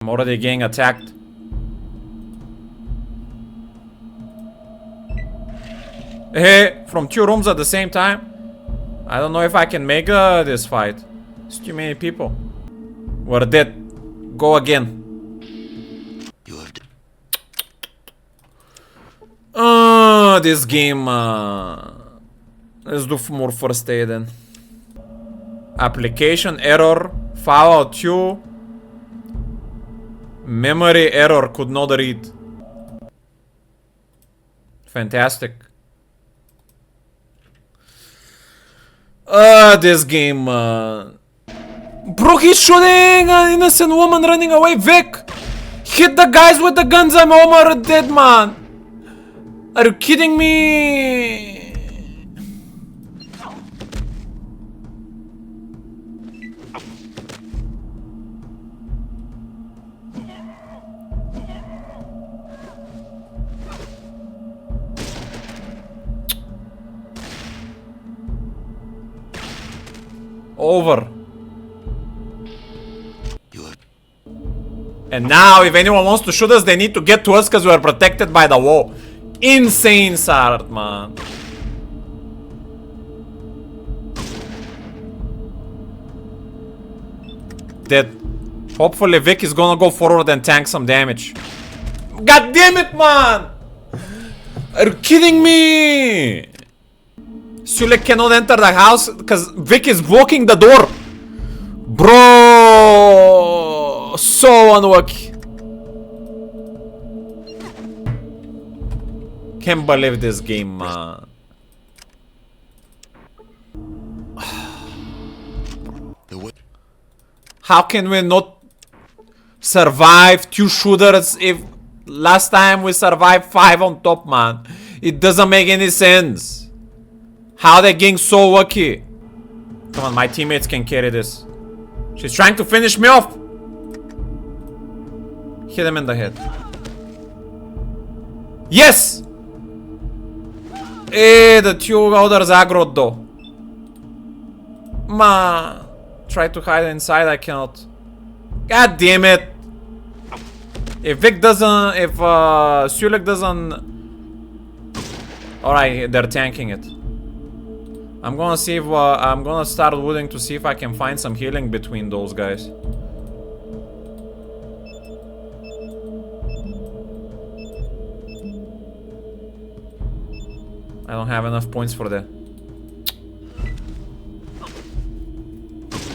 I'm already getting attacked. Hey, from 2 rooms at the same time? I don't know if I can make this fight. It's too many people. We're dead. Go again. This game. Let's do more first aid then. Application error. Fallout 2. Memory error. Could not read. Fantastic. This game. Bro, he's shooting an innocent woman running away. Vic! Hit the guys with the guns. I'm almost dead, man. Are you kidding me? Over. And now, if anyone wants to shoot us, they need to get to us because we are protected by the wall. Insane start, man. Dead. Hopefully Vic is gonna go forward and tank some damage. God damn it, man! Are you kidding me? Sulek cannot enter the house because Vic is blocking the door. Bro, so unlucky. Can't believe this game, man. How can we not survive 2 shooters if last time we survived 5 on top, man? It doesn't make any sense. How they getting so lucky? Come on, my teammates can carry this. She's trying to finish me off. Hit him in the head. Yes! The 2 others aggroed though. Ma, try to hide inside, I cannot. God damn it. If Vic doesn't, if Sulek doesn't. Alright, they're tanking it. I'm gonna see if I'm gonna start looting to see if I can find some healing between those guys. I don't have enough points for that.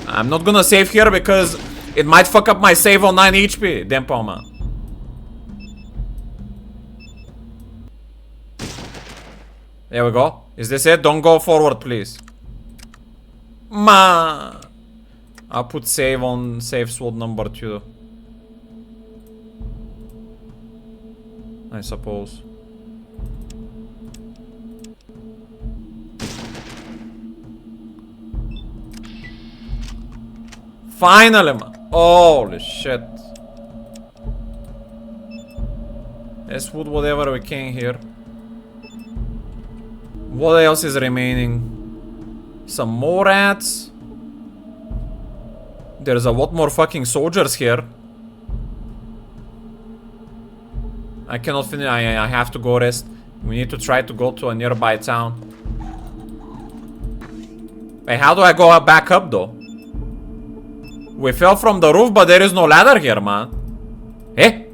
I'm not gonna save here because it might fuck up my save on 9 HP. Damn Palma. There we go. Is this it? Don't go forward, please. Ma. I'll put save on save sword number 2. I suppose. Finally, man. Holy shit. Let's put whatever we can here. What else is remaining? Some more rats. There's a lot more fucking soldiers here. I cannot finish. I have to go rest. We need to try to go to a nearby town. Wait, how do I go back up though? We fell from the roof, but there is no ladder here, man. Eh?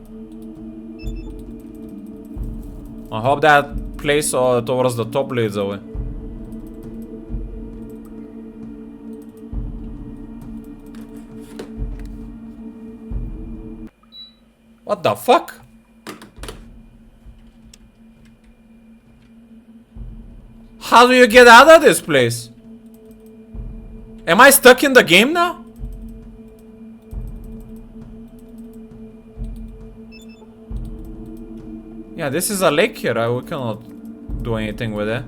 I hope that place towards the top leads away. What the fuck? How do you get out of this place? Am I stuck in the game now? Yeah, this is a lake here. We cannot do anything with it.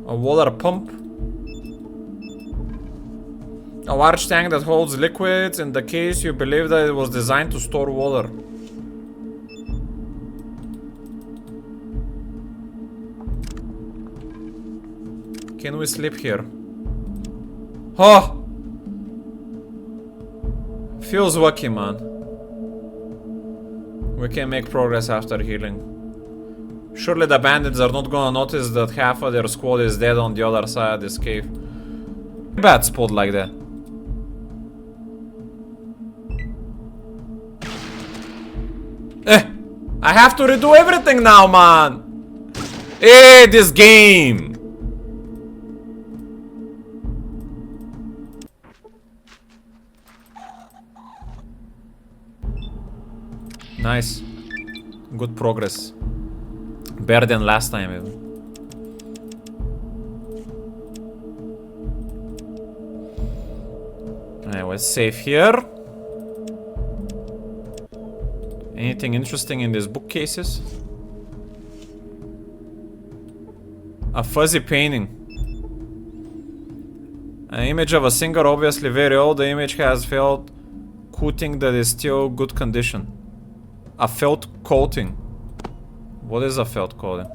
A water pump. A large tank that holds liquids. In the case you believe that it was designed to store water. Can we sleep here? Oh! Feels wacky, man. We can make progress after healing. Surely the bandits are not gonna notice that half of their squad is dead on the other side of this cave. Bad spot like that. I have to redo everything now, man! This game! Nice. Good progress. Better than last time even. Alright, let's save here. Anything interesting in these bookcases? A fuzzy painting. An image of a singer, obviously very old. The image has felt coating that is still good condition. A felt coating. What is a felt coating?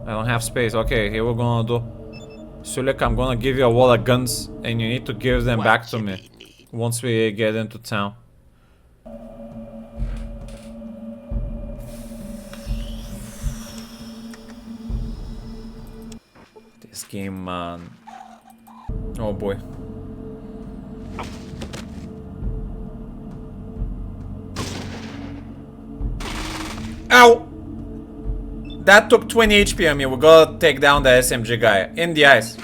I don't have space. Okay, here we're gonna do. Sulik, I'm gonna give you a wall of guns and you need to give them back to me once we get into town. This game, man. Oh boy. Ow! That took 20 HP on me. We gotta take down the SMG guy. In the eyes.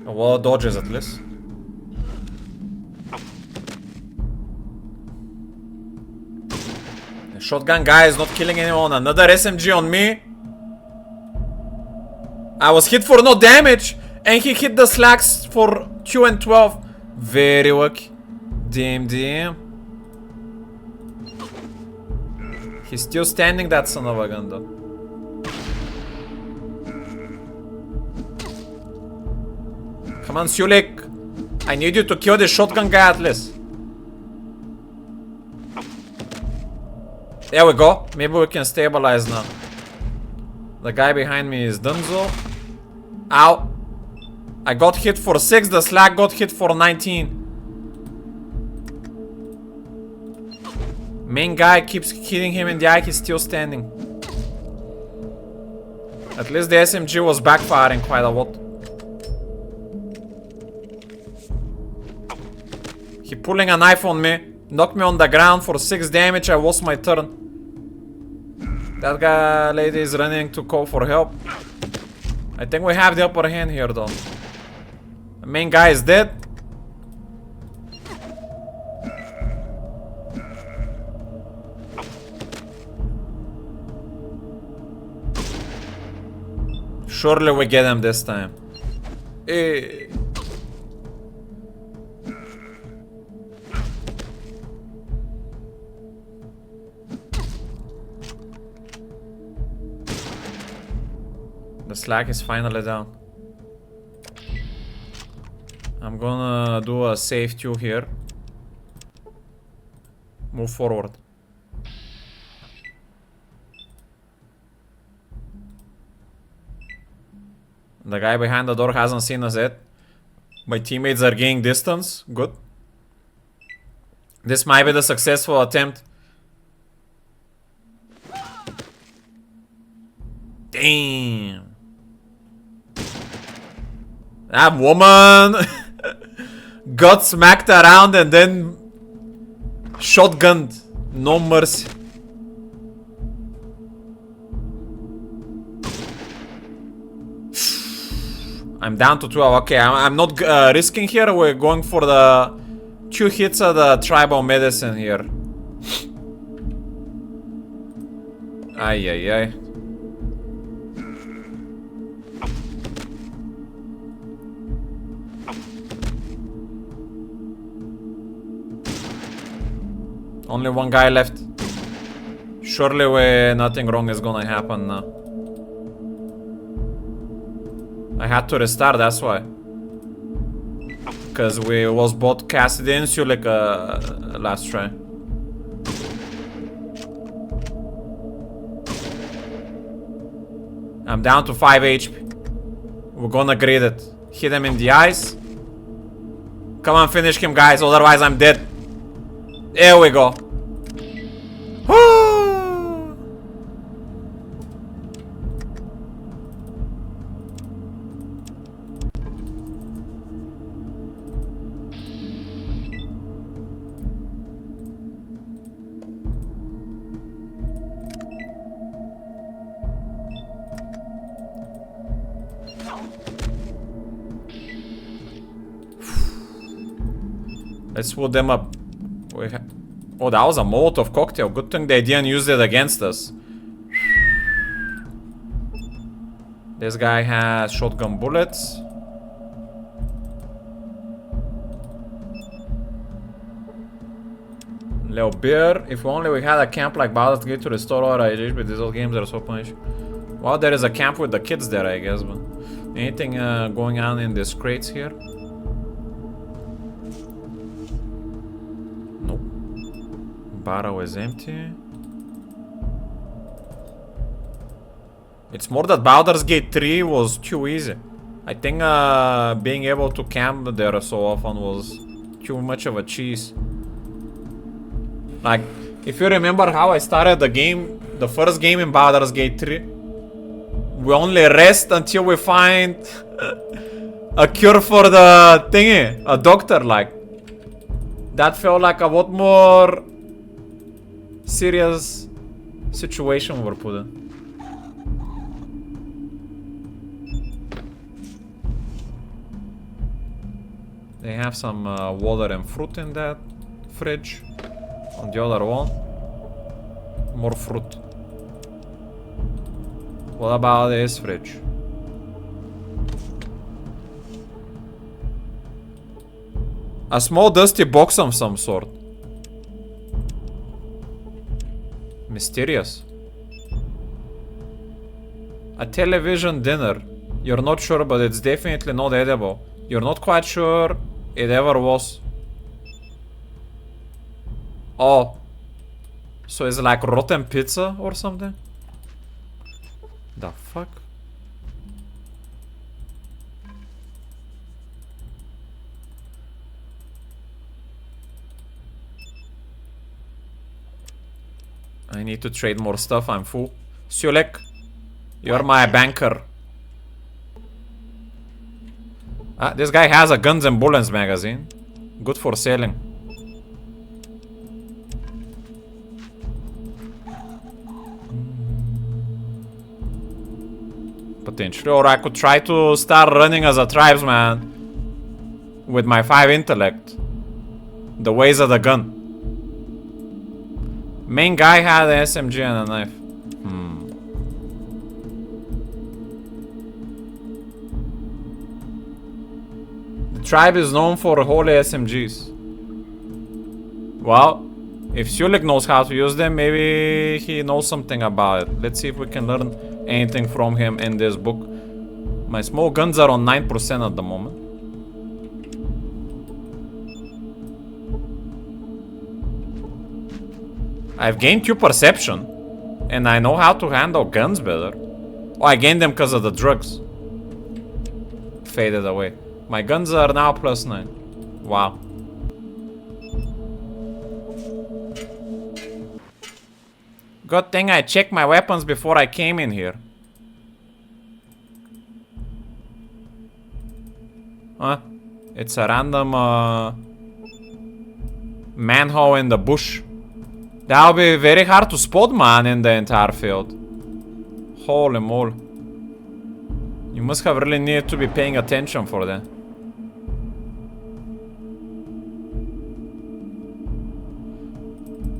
A wall of dodges at least. The shotgun guy is not killing anyone. Another SMG on me. I was hit for no damage, and he hit the slacks for 2 and 12. Very lucky. Damn. He's still standing, that son of a gun though. Come on, Sulik. I need you to kill the shotgun guy at least. There we go. Maybe we can stabilize now. The guy behind me is Dunzo. Ow. I got hit for 6, the slack got hit for 19. Main guy keeps hitting him in the eye, he's still standing. At least the SMG was backfiring quite a lot. He pulling a knife on me, knocked me on the ground for 6 damage, I lost my turn. That guy lady is running to call for help. I think we have the upper hand here though. The main guy is dead. Surely we get him this time. The slack is finally down. I'm gonna do a save 2 here. Move forward. The guy behind the door hasn't seen us yet. My teammates are gaining distance. Good. This might be the successful attempt. Damn. That woman got smacked around and then shotgunned. No mercy. I'm down to 12. Okay, I'm not risking here. We're going for the 2 hits of the tribal medicine here. Ay. Only one guy left. Surely nothing wrong is gonna happen now. I had to restart, that's why. Because we was both Cassidy and Sulik last try. I'm down to 5 HP. We're gonna grid it. Hit him in the eyes. Come on, finish him, guys, otherwise I'm dead. There we go. Let's swoop them up. Oh, that was a Molotov cocktail. Good thing they didn't use it against us. This guy has shotgun bullets. Little beer. If only we had a camp like Baldur's Gate to restore our age, but these old games are so punishing. Well, there is a camp with the kids there, I guess, but anything going on in these crates here? Nope. Barrel is empty. It's more that Baldur's Gate 3 was too easy. I think being able to camp there so often was too much of a cheese. Like, if you remember how I started the game, the first game in Baldur's Gate 3, we only rest until we find a cure for the thingy, a doctor, like. That felt like a lot more serious situation we were put in. They have some water and fruit in that fridge. On the other one, more fruit. What about this fridge? A small dusty box of some sort. Mysterious. A television dinner. You're not sure, but it's definitely not edible. You're not quite sure it ever was. Oh. So it's like rotten pizza or something? The fuck? I need to trade more stuff, I'm full. Sulek, you're my banker. Ah, this guy has a Guns and Bullets magazine. Good for selling. Potentially, or I could try to start running as a tribesman with my 5 intellect. The ways of the gun. Main guy had an SMG and a knife. The tribe is known for holy SMGs. Well, if Sulek knows how to use them, maybe he knows something about it. Let's see if we can learn anything from him in this book. My small guns are on 9% at the moment. I've gained 2 perception. And I know how to handle guns better. Oh, I gained them because of the drugs. Faded away. My guns are now +9. Wow. Good thing I checked my weapons before I came in here. Huh? It's a random manhole in the bush. That'll be very hard to spot, man, in the entire field. Holy moly. You must have really needed to be paying attention for that.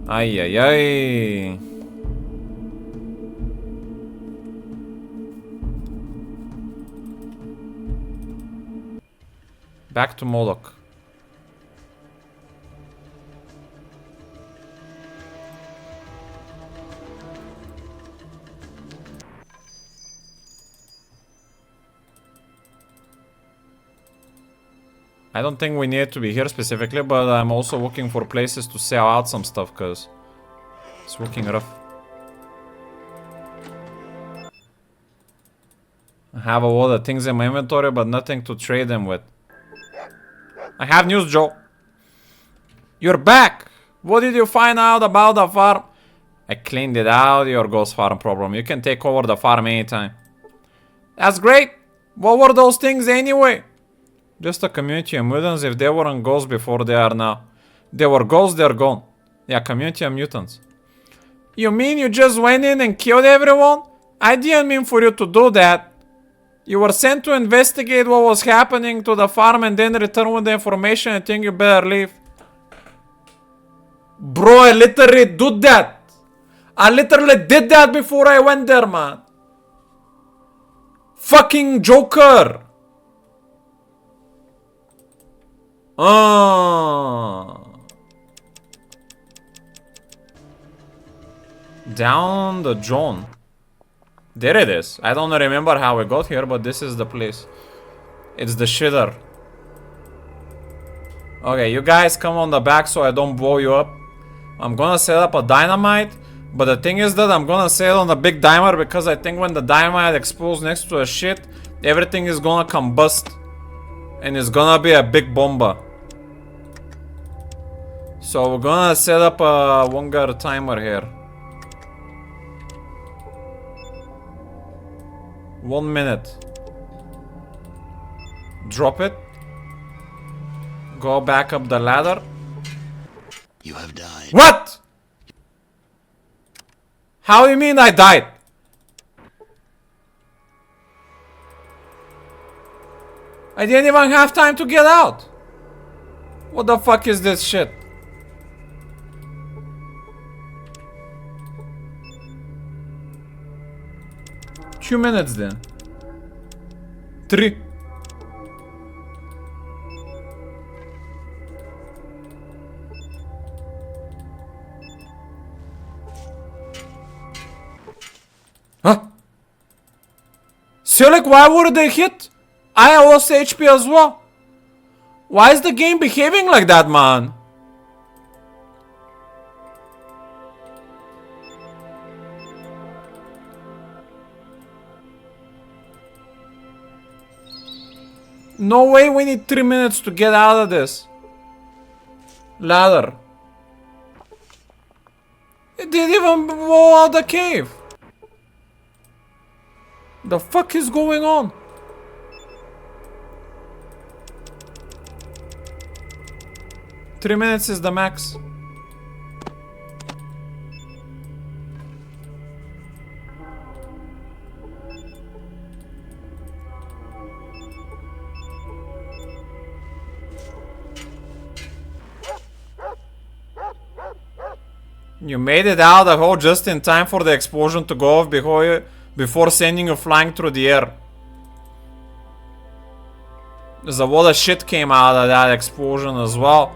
Ay, ay, ay. Back to Moloch. I don't think we need to be here specifically, but I'm also looking for places to sell out some stuff, cause it's looking rough. I have a lot of things in my inventory, but nothing to trade them with. I have news, Joe. You're back! What did you find out about the farm? I cleaned it out, your ghost farm problem. You can take over the farm anytime. That's great! What were those things anyway? Just a community of mutants. If they weren't ghosts before, they are now. They were ghosts, they're gone. Yeah, community of mutants. You mean you just went in and killed everyone? I didn't mean for you to do that. You were sent to investigate what was happening to the farm and then return with the information. I think you better leave. Bro, I literally did that. I literally did that before I went there, man. Fucking Joker. Down the John. There it is. I don't remember how we got here, but this is the place. It's the shitter. Okay, you guys come on the back so I don't blow you up. I'm gonna set up a dynamite, but the thing is that I'm gonna set it on the big dimer because I think when the dynamite explodes next to a shit, everything is gonna combust. And it's gonna be a big bomba. So we're gonna set up a longer timer here. 1 minute. Drop it. Go back up the ladder. You have died. What? How do you mean I died? I didn't even have time to get out. What the fuck is this shit? 2 minutes then. 3. Huh? So like, why were they hit? I lost HP as well. Why is the game behaving like that, man? No way, we need 3 minutes to get out of this ladder. It didn't even blow out the cave. The fuck is going on? Three minutes is the max. You made it out of the hole just in time for the explosion to go off before sending you flying through the air. There's a lot of shit came out of that explosion as well.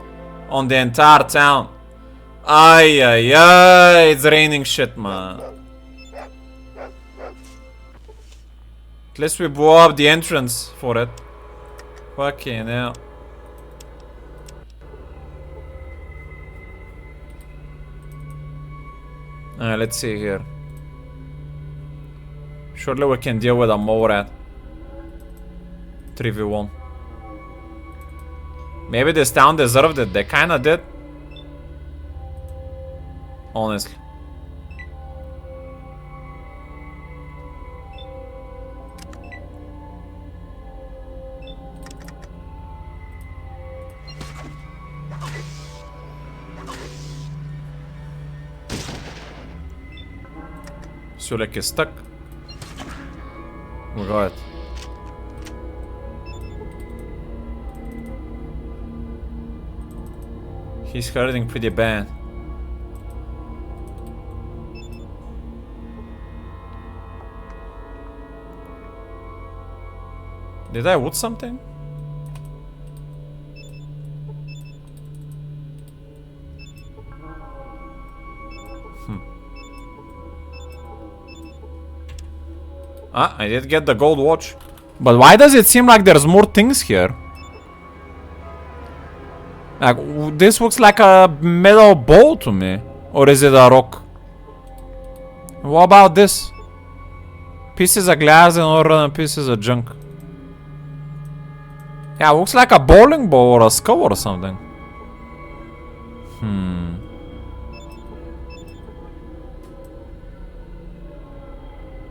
On the entire town. Ay, ay, ay. It's raining shit, man. At least we blew up the entrance for it. Fucking hell. Let's see here. Surely we can deal with a Morad. 3v1. Maybe this town deserved it. They kinda did. Honestly. Sulek is stuck. We got it. He's hurting pretty bad. Did I wood something? Ah, I did get the gold watch. But why does it seem like there's more things here? Like, this looks like a metal ball to me. Or is it a rock? What about this? Pieces of glass and all random pieces of junk. Yeah, looks like a bowling ball or a skull or something.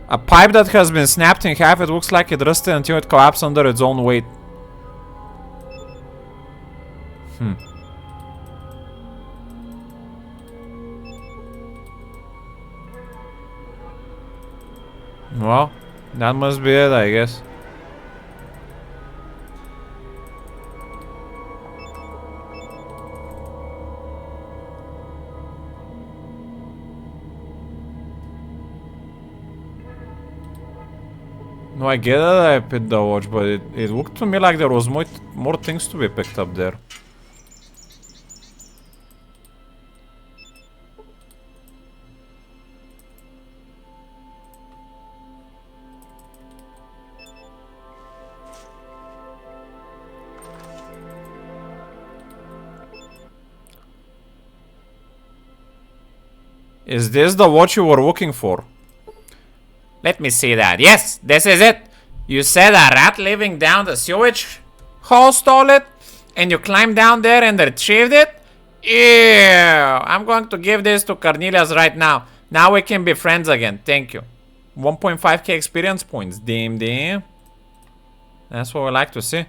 A pipe that has been snapped in half. It looks like it rusted until it collapsed under its own weight. Well, that must be it, I guess. No, I get that I picked the watch, but it looked to me like there was more things to be picked up there. Is this the watch you were looking for? Let me see that. Yes, this is it. You said a rat living down the sewage hole stole it, and you climbed down there and retrieved it? Ew. I'm going to give this to Cornelius right now. Now we can be friends again. Thank you. 1.5k experience points. Damn, damn. That's what we like to see.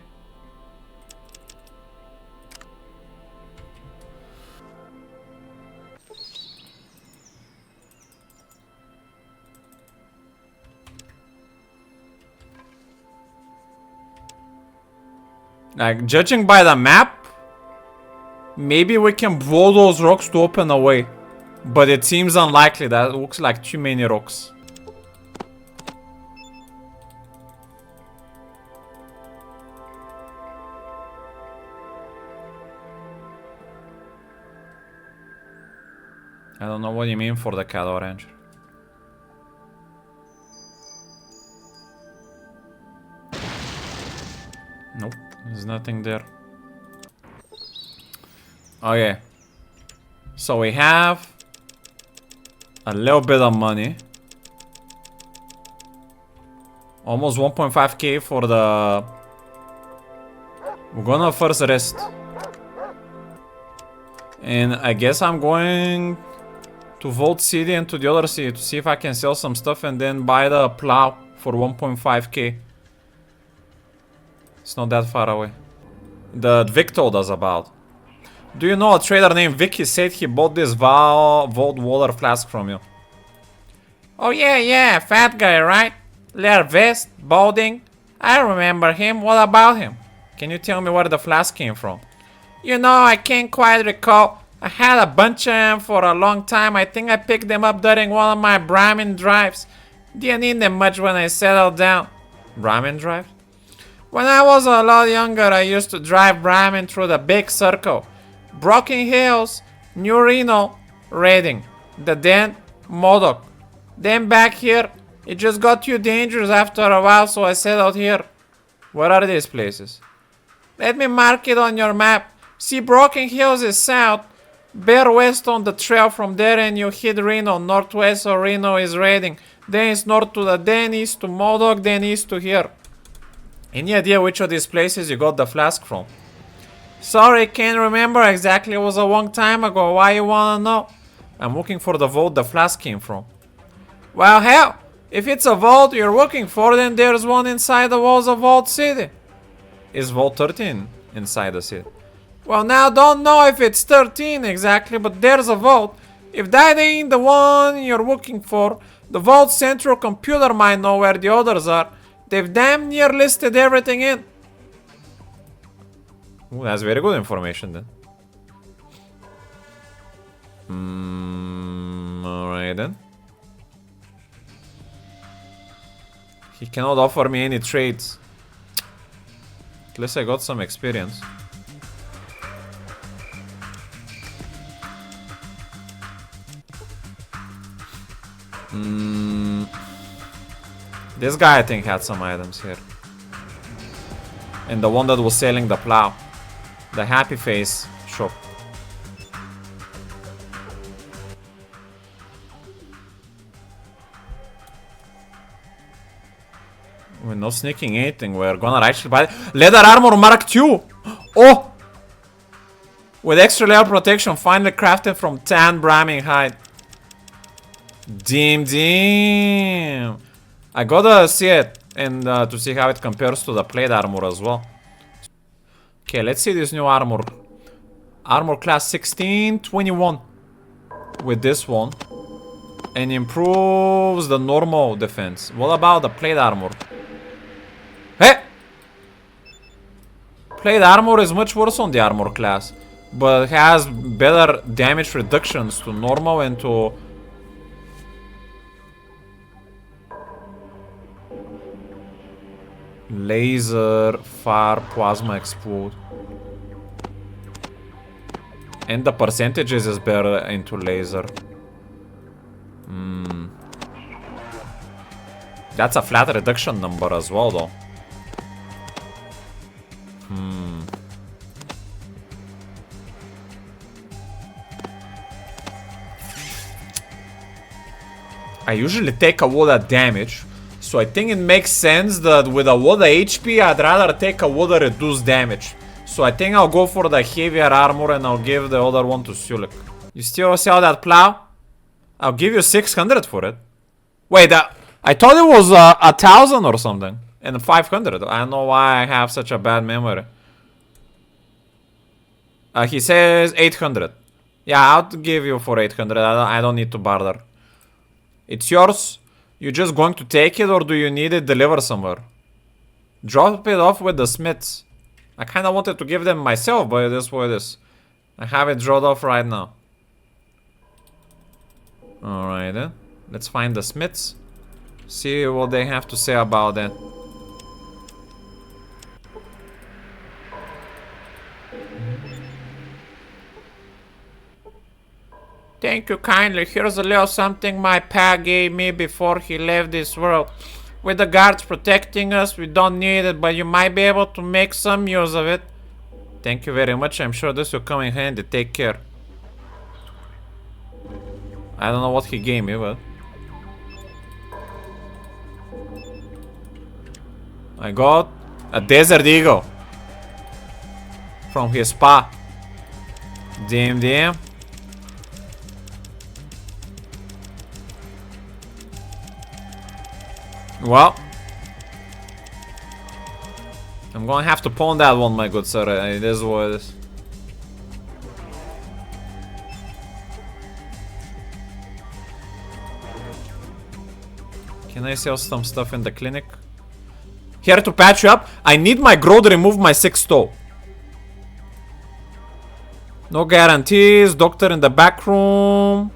Like, judging by the map, maybe we can blow those rocks to open a way. But it seems unlikely. That looks like too many rocks. I don't know what you mean for the cat orange. Nope, there's nothing there. Okay. So we have a little bit of money. Almost 1.5k for the... We're gonna first rest. And I guess I'm going to Vault City and to the other city to see if I can sell some stuff and then buy the plow for 1.5k. It's not that far away. That Vic told us about. Do you know a trader named Vic? He said he bought this Vault water flask from you. Oh yeah, fat guy, right? Leather vest, balding. I remember him. What about him? Can you tell me where the flask came from? You know, I can't quite recall. I had a bunch of them for a long time. I think I picked them up during one of my Brahmin drives. Didn't need them much when I settled down. Brahmin drive? When I was a lot younger, I used to drive Brahmin through the big circle. Broken Hills, New Reno, Reading. The Den, Modoc. Then back here, it just got too dangerous after a while, so I settled here. Where are these places? Let me mark it on your map. See, Broken Hills is south. Bear west on the trail. From there and you hit Reno. Northwest of Reno is Reading. Then it's north to the Den, east to Modoc, then east to here. Any idea which of these places you got the flask from? Sorry, can't remember exactly. It was a long time ago. Why you wanna know? I'm looking for the vault the flask came from. Well, hell, if it's a vault you're looking for, then there's one inside the walls of Vault City. Is Vault 13 inside the city? Well, now, don't know if it's 13 exactly, but there's a vault. If that ain't the one you're looking for, the Vault Central Computer might know where the others are. They've damn near listed everything in. Ooh, that's very good information then. Alright then. He cannot offer me any trades. At least I got some experience. This guy I think had some items here. And the one that was selling the plow. The Happy Face shop. We're not sneaking anything. We're gonna actually buy leather armor Mark II. Oh! With extra layer protection, finally crafted from tan braming hide. Damn. I gotta see it and to see how it compares to the plate armor as well. Okay, let's see this new armor. Armor class 1621 with this one. And improves the normal defense. What about the plate armor? Hey! Plate armor is much worse on the armor class, but has better damage reductions to normal and to... Laser, far, plasma explode. And the percentages is better into laser. That's a flat reduction number as well, though. I usually take a lot of damage, so I think it makes sense that with a lot of HP, I'd rather take a lot of reduced damage. So I think I'll go for the heavier armor and I'll give the other one to Sulik. You still sell that plow? I'll give you 600 for it. Wait, I thought it was 1,000 or something. And 500. I don't know why I have such a bad memory. He says 800. Yeah, I'll give you for 800. I don't need to bother. It's yours. You just going to take it or do you need it delivered somewhere? Drop it off with the smiths. I kinda wanted to give them myself, but it is what it is. I have it dropped off right now. Alright then. Let's find the smiths. See what they have to say about that. Thank you kindly. Here's a little something my pa gave me before he left this world. With the guards protecting us, we don't need it, but you might be able to make some use of it. Thank you very much. I'm sure this will come in handy. Take care. I don't know what he gave me, but... I got a desert eagle. From his pa. Damn. Well, I'm gonna have to pawn that one, my good sir. It is what it is. Can I sell some stuff in the clinic? Here to patch you up. I need my grow to remove my 6th toe. No guarantees. Doctor in the back room.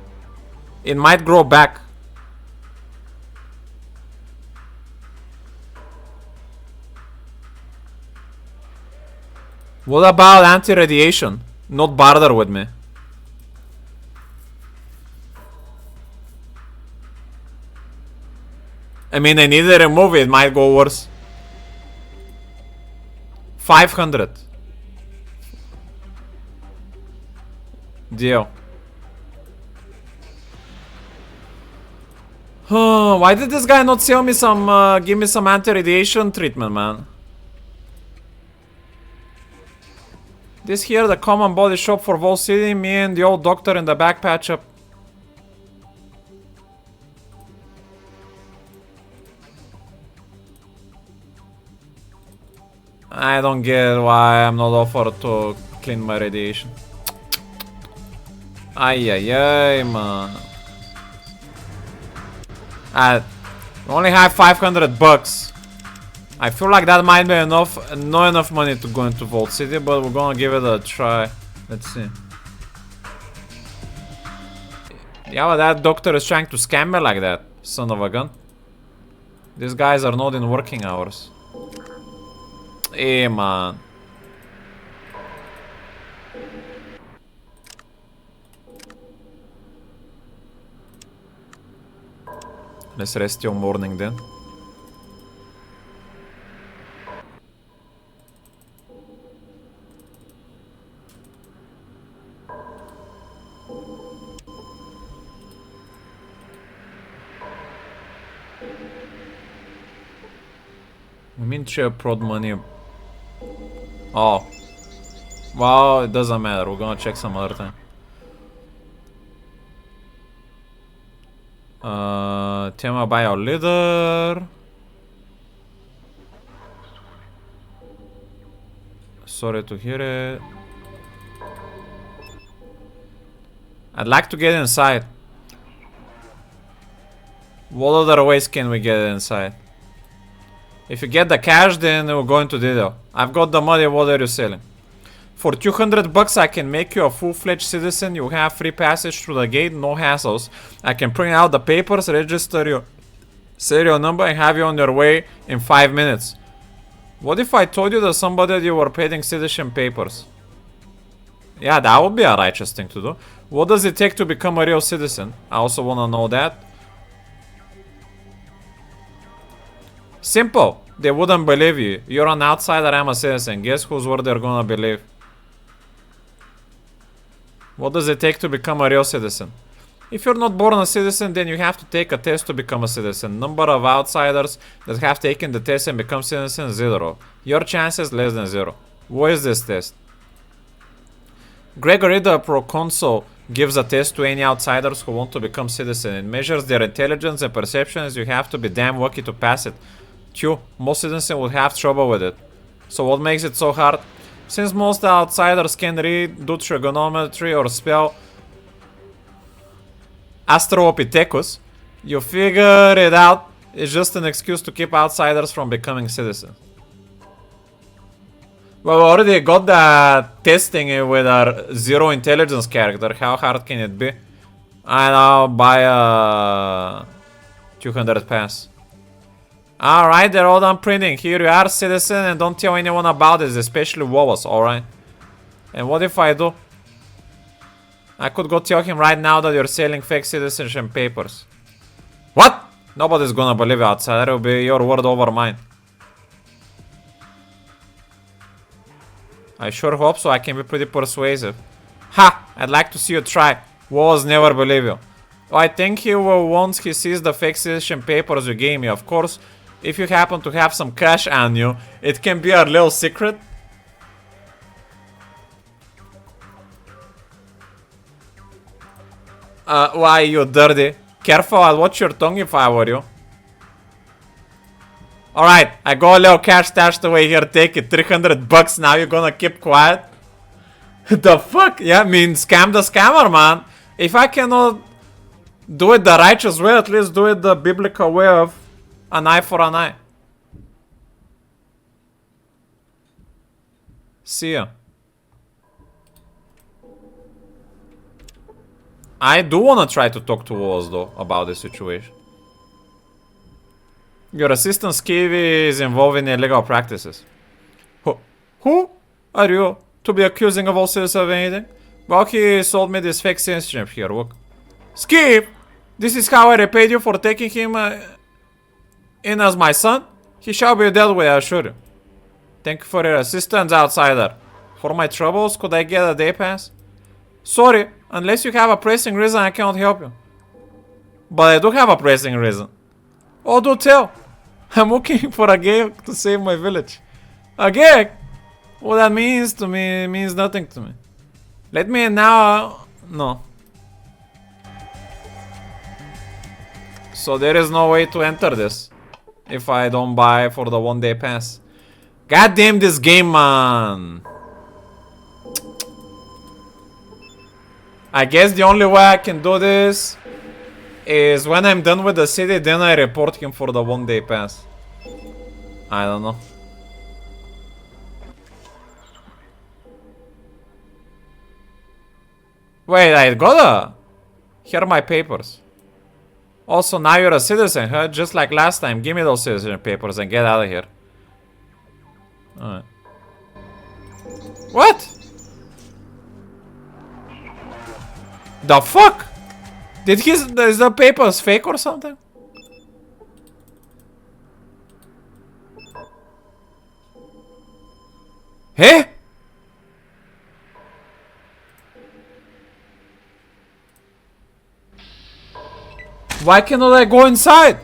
It might grow back. What about anti-radiation? Not bother with me. I mean, I need to remove it. It might go worse. 500. Deal. Why did this guy not sell me some, give me some anti-radiation treatment, man? This here, the common body shop for Vol City. Me and the old doctor in the back patch up. I don't get why I'm not offered to clean my radiation. Ay, man. I only have 500 bucks. I feel like that might be enough, not enough money to go into Vault City, but we're gonna give it a try. Let's see. Yeah, but that doctor is trying to scam me like that, son of a gun. These guys are not in working hours. Hey, man. Let's rest till morning then. We mean share prod money. Oh. Well, it doesn't matter. We're gonna check some other time. Tema by our leader. Sorry to hear it. I'd like to get inside. What other ways can we get inside? If you get the cash, then we'll go into detail. I've got the money. What are you selling? For 200 bucks, I can make you a full-fledged citizen. You have free passage through the gate, no hassles. I can print out the papers, register your serial number, and have you on your way in 5 minutes. What if I told you that somebody you were paying citizen papers? Yeah, that would be a righteous thing to do. What does it take to become a real citizen? I also want to know that. Simple. They wouldn't believe you. You're an outsider, I'm a citizen. Guess whose word they're gonna believe? What does it take to become a real citizen? If you're not born a citizen, then you have to take a test to become a citizen. Number of outsiders that have taken the test and become citizens, 0. Your chances, less than 0. What is this test? Gregory, the proconsul, gives a test to any outsiders who want to become citizen. It measures their intelligence and perceptions. You have to be damn lucky to pass it. Most citizens would have trouble with it. So what makes it so hard? Since most outsiders can read, do trigonometry, or spell Australopithecus, you figure it out. It's just an excuse to keep outsiders from becoming citizens. Well, we already got that testing with our 0 intelligence character. How hard can it be? I'll buy a 200 pass. Alright, they're all done printing. Here you are, citizen, and don't tell anyone about this, especially Wallace, alright? And what if I do? I could go tell him right now that you're selling fake citizenship papers. What? Nobody's gonna believe you outside. That will be your word over mine. I sure hope so. I can be pretty persuasive. Ha! I'd like to see you try. Wallace never believe you. I think he will once he sees the fake citizenship papers you gave me, of course. If you happen to have some cash on you, it can be a little secret. Why, you dirty? Careful, I'll watch your tongue if I were you. Alright, I got a little cash stashed away here. Take it, 300 bucks. Now you're gonna keep quiet? The fuck? Yeah, I mean, scam the scammer, man. If I cannot do it the righteous way, at least do it the biblical way of an eye for an eye. See ya. I do wanna try to talk to Wallace though about the situation. Your assistant Skivy is involved in illegal practices. Who are you to be accusing of all citizens of anything? Well, he sold me this fake citizenship here, look. Skiv! This is how I repaid you for taking him in as my son? He shall be dealt with, I assure you. Thank you for your assistance, outsider. For my troubles, could I get a day pass? Sorry, unless you have a pressing reason, I cannot help you. But I do have a pressing reason. Oh, do tell. I'm looking for a gig to save my village. A gig? What that means to me means nothing to me. Let me in now. No. So there is no way to enter this if I don't buy for the 1 day pass. God damn this game, man. I guess the only way I can do this is when I'm done with the city, then I report him for the 1 day pass. I don't know. Wait, I gotta... Here are my papers. Also, now you're a citizen, huh? Just like last time. Give me those citizen papers and get out of here. Alright. What? The fuck? Did his... Is the papers fake or something? Hey? Why cannot I go inside?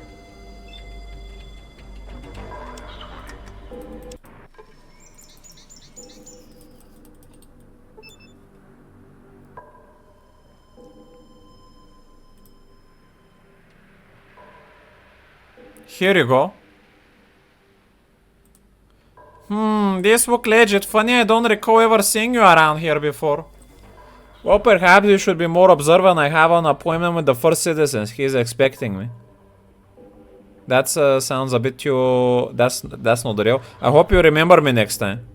Here you go. This look legit. Funny, I don't recall ever seeing you around here before. Well, perhaps you should be more observant. I have an appointment with the first citizens. He's expecting me. That sounds a bit too... That's not real. I hope you remember me next time.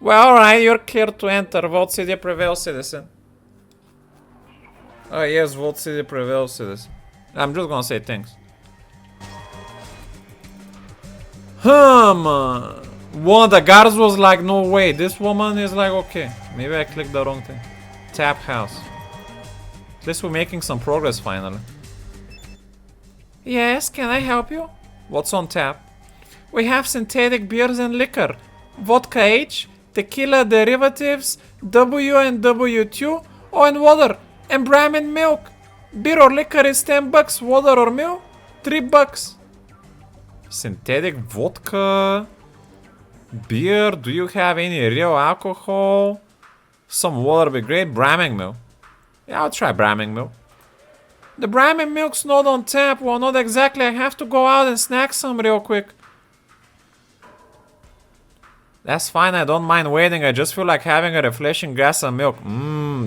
Well, alright, you're clear to enter. Vault City prevails, citizen. Oh yes, Vault City prevails, citizen. I'm just gonna say thanks. One of the guards was like, no way. This woman is like, okay. Maybe I clicked the wrong thing. Tap house. At least we're making some progress finally. Yes, can I help you? What's on tap? We have synthetic beers and liquor. Vodka H, tequila derivatives, W and W2, and water, and Brahmin milk. Beer or liquor is $10, water or milk, $3. Synthetic vodka. Beer, do you have any real alcohol? Some water would be great. Brahmin milk. Yeah, I'll try Brahmin milk. The Brahmin milk's not on tap. Well, not exactly. I have to go out and snack some real quick. That's fine. I don't mind waiting. I just feel like having a refreshing glass of milk.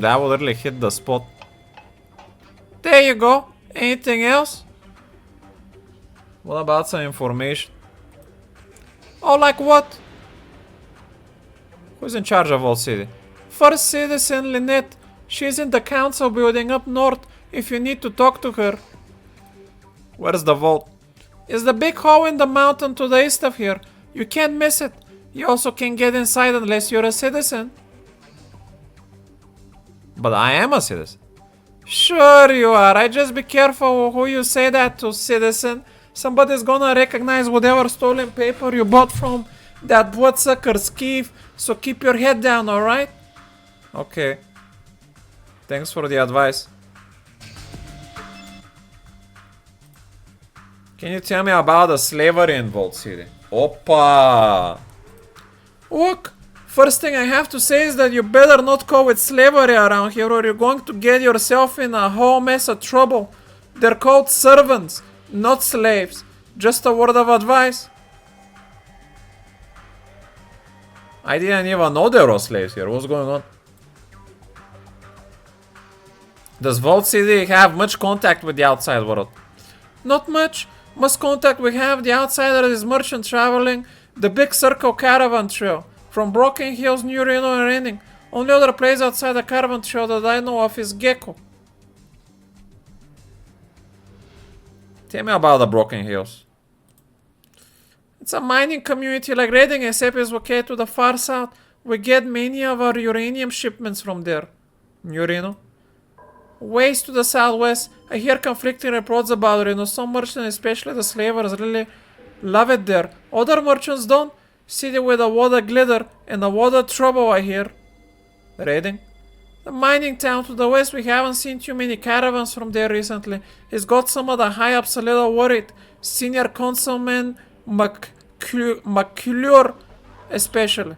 That would really hit the spot. There you go. Anything else? What about some information? Oh, like what? Who's in charge of Vault City? First Citizen Lynette. She's in the council building up north if you need to talk to her. Where's the vault? It's the big hall in the mountain to the east of here. You can't miss it. You also can't get inside unless you're a citizen. But I am a citizen. Sure you are. I just be careful who you say that to, citizen. Somebody's gonna recognize whatever stolen paper you bought from that bloodsucker Skeeve, so keep your head down, alright? Okay. Thanks for the advice. Can you tell me about the slavery in Vault City? Oppa! Look, first thing I have to say is that you better not call it slavery around here or you're going to get yourself in a whole mess of trouble. They're called servants, not slaves. Just a word of advice. I didn't even know there were slaves here. What's going on? Does Vault City have much contact with the outside world? Not much. Most contact we have, the outsider is merchant traveling the big circle caravan trail from Broken Hills, New Reno, and Renning. Only other place outside the caravan trail that I know of is Gecko. Tell me about the Broken Hills. It's a mining community like Redding, except it's located to the far south. We get many of our uranium shipments from there. New Reno? Ways to the southwest, I hear conflicting reports about Reno. Some merchants, especially the slavers, really love it there. Other merchants don't. City with a lot of glitter and a lot of trouble, I hear. Reading? The mining town to the west, we haven't seen too many caravans from there recently. It's got some of the high-ups a little worried. Senior Councilman McClure especially.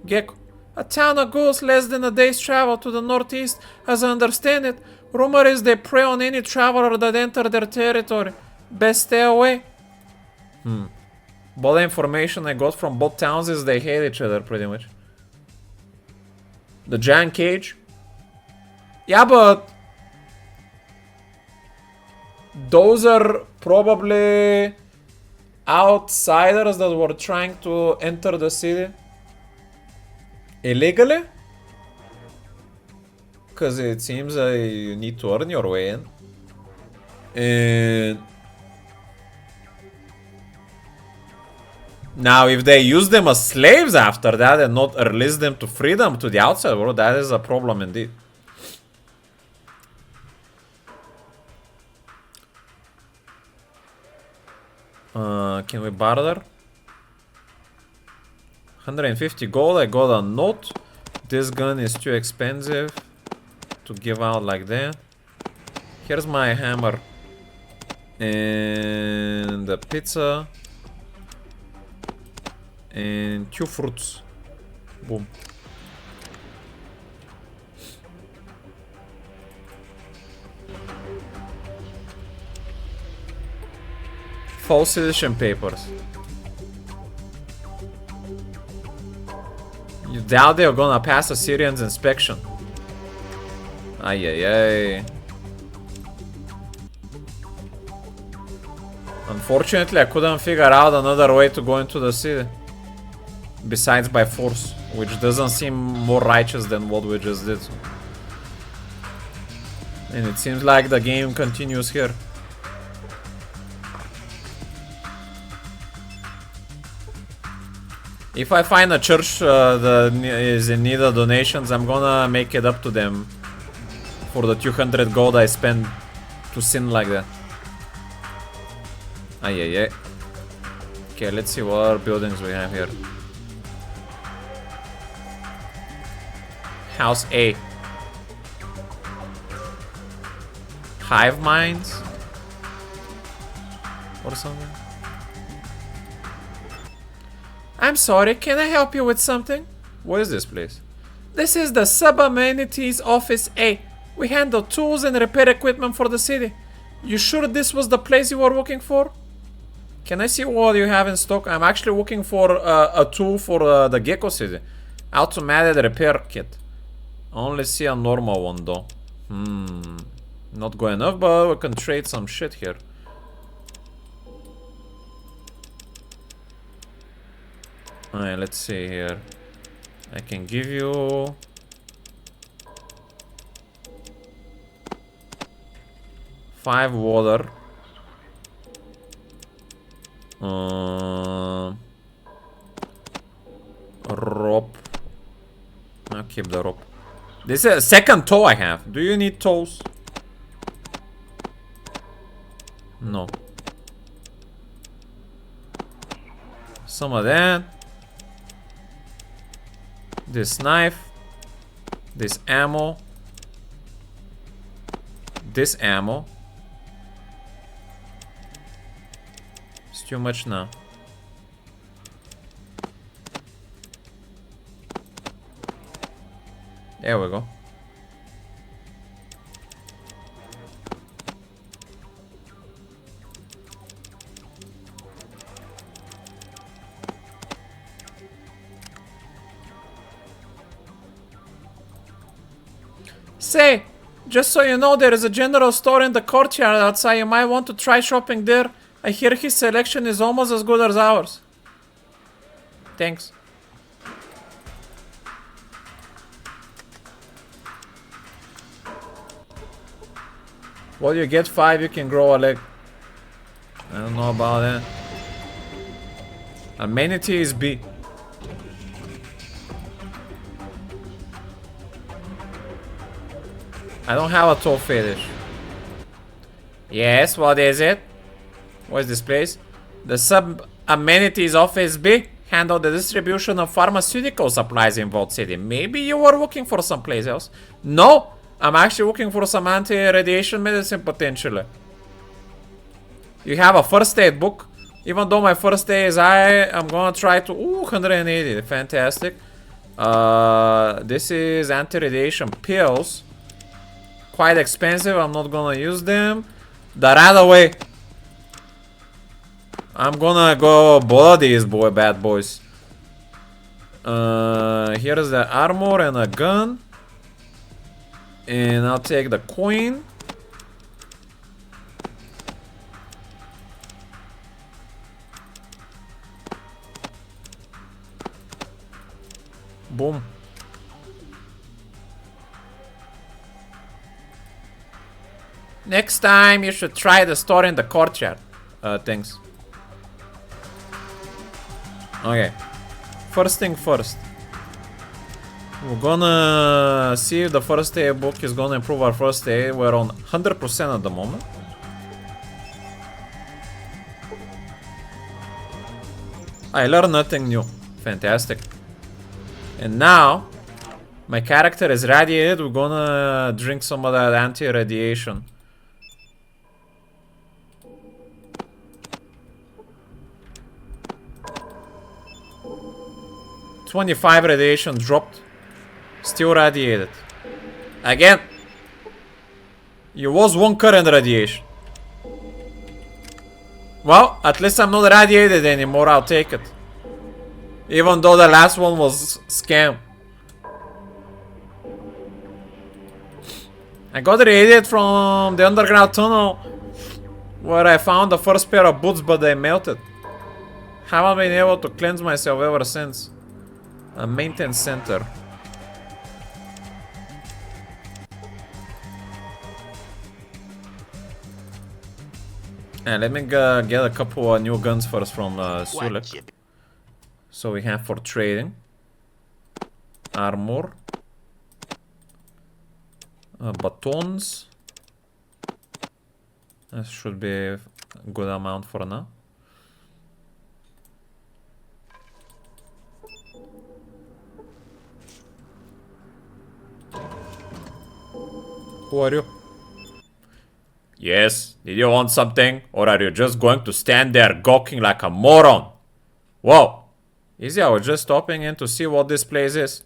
Gecko. A town of ghouls less than a day's travel to the northeast, as I understand it. Rumor is they prey on any traveler that enter their territory. Best stay away. Both the information I got from both towns is they hate each other pretty much. The giant cage? Yeah, but those are probably outsiders that were trying to enter the city illegally? Because it seems you need to earn your way in. And now if they use them as slaves after that and not release them to freedom to the outside world, that is a problem indeed. Can we barter? 150 gold, I got a note. This gun is too expensive to give out like that. Here's my hammer. And the pizza. And 2 fruits. Boom. False citizen papers. You doubt they're gonna pass a Syrian's inspection. Ay ay ay. Unfortunately, I couldn't figure out another way to go into the city. Besides by force, which doesn't seem more righteous than what we just did. And it seems like the game continues here. If I find a church that is in need of donations, I'm gonna make it up to them for the 200 gold I spend to sin like that. Ay, ay, ay. Okay, let's see what other buildings we have here. House A. Hive mines? Or something? I'm sorry, can I help you with something? What is this place? This is the Sub-Amenities Office A. We handle tools and repair equipment for the city. You sure this was the place you were looking for? Can I see what you have in stock? I'm actually looking for a tool for the Gecko City. Automated repair kit. Only see a normal one though. Not good enough, but we can trade some shit here. Alright, let's see here. I can give you... five water. Rope. I'll keep the rope. This is a second toe I have. Do you need toes? No. Some of that. This knife. This ammo. This ammo. It's too much now. There we go. Say, just so you know, there is a general store in the courtyard outside. You might want to try shopping there. I hear his selection is almost as good as ours. Thanks. Well, you get 5, you can grow a leg. I don't know about that. Amenity is B. I don't have a toe fetish. Yes, what is it? What is this place? The Sub-Amenities Office B handle the distribution of pharmaceutical supplies in Vault City. Maybe you were looking for someplace else. No, I'm actually looking for some anti-radiation medicine potentially. You have a first aid book. Even though my first aid is high, I'm gonna try to... Ooh, 180, fantastic. This is anti-radiation pills. Quite expensive, I'm not gonna use them. The other way. I'm gonna go both of these bad boys. Here's the armor and a gun. And I'll take the coin. Boom. Next time you should try the store in the courtyard. Thanks. Okay. First thing first. We're gonna see if the first aid book is gonna improve our first aid. We're on 100% at the moment. I learned nothing new. Fantastic. And now, my character is radiated. We're gonna drink some of that anti-radiation. $25 radiation dropped. Still radiated. Again. You was 1 current radiation. Well, at least I'm not radiated anymore, I'll take it. Even though the last one was scam. I got radiated from the underground tunnel where I found the first pair of boots, but they melted. Haven't been able to cleanse myself ever since. A maintenance center. And let me get a couple of new guns first from Sulek. So we have for trading. Armor. Batons. That should be a good amount for now. Who are you? Yes, did you want something? Or are you just going to stand there gawking like a moron? Whoa. Easy, I was just stopping in to see what this place is.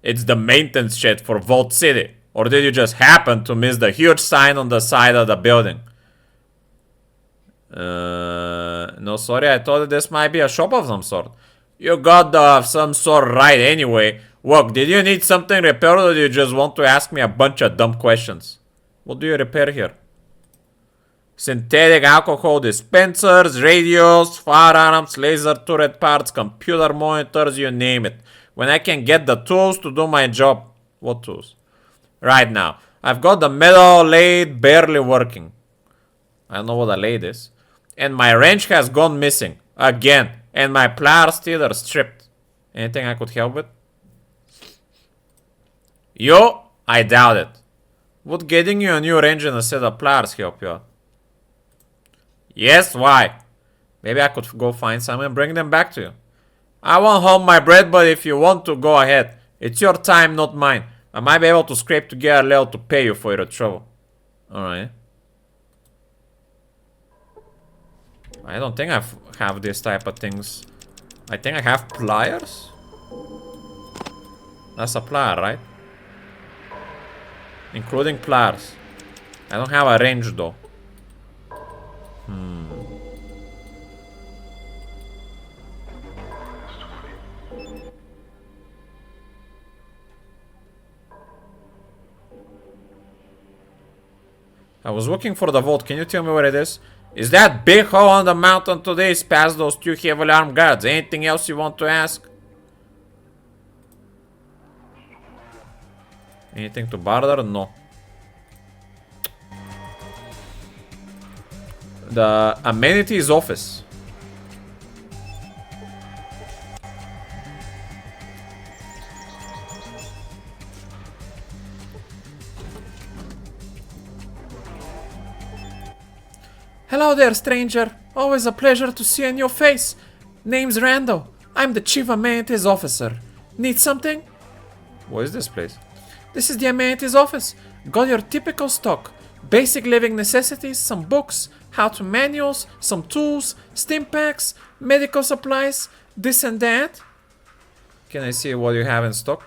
It's the maintenance shed for Vault City. Or did you just happen to miss the huge sign on the side of the building? No, sorry, I thought this might be a shop of some sort. You got the some sort right anyway. Look, did you need something repaired or do you just want to ask me a bunch of dumb questions? What do you repair here? Synthetic alcohol dispensers, radios, firearms, laser turret parts, computer monitors, you name it. When I can get the tools to do my job. What tools? Right now. I've got the metal lathe barely working. I don't know what a lathe is. And my wrench has gone missing. Again. And my pliers still are stripped. Anything I could help with? Yo, I doubt it. Would getting you a new wrench and a set of pliers help you out? Yes, why? Maybe I could go find some and bring them back to you. I won't hold my breath, but if you want to, go ahead. It's your time, not mine. I might be able to scrape together a little to pay you for your trouble. Alright. I don't think I have this type of things. I think I have pliers? That's a plier, right? Including pliers. I don't have a wrench though. I was looking for the vault. Can you tell me where it is? Is that big hole on the mountain today is past those two heavily armed guards? Anything else you want to ask? Anything to bother? No. The amenities office. Hello there, stranger. Always a pleasure to see on your face. Name's Randall. I'm the chief amenities officer. Need something? What is this place? This is the amenities office. Got your typical stock. Basic living necessities, some books, how-to manuals, some tools, stim packs, medical supplies, this and that. Can I see what you have in stock?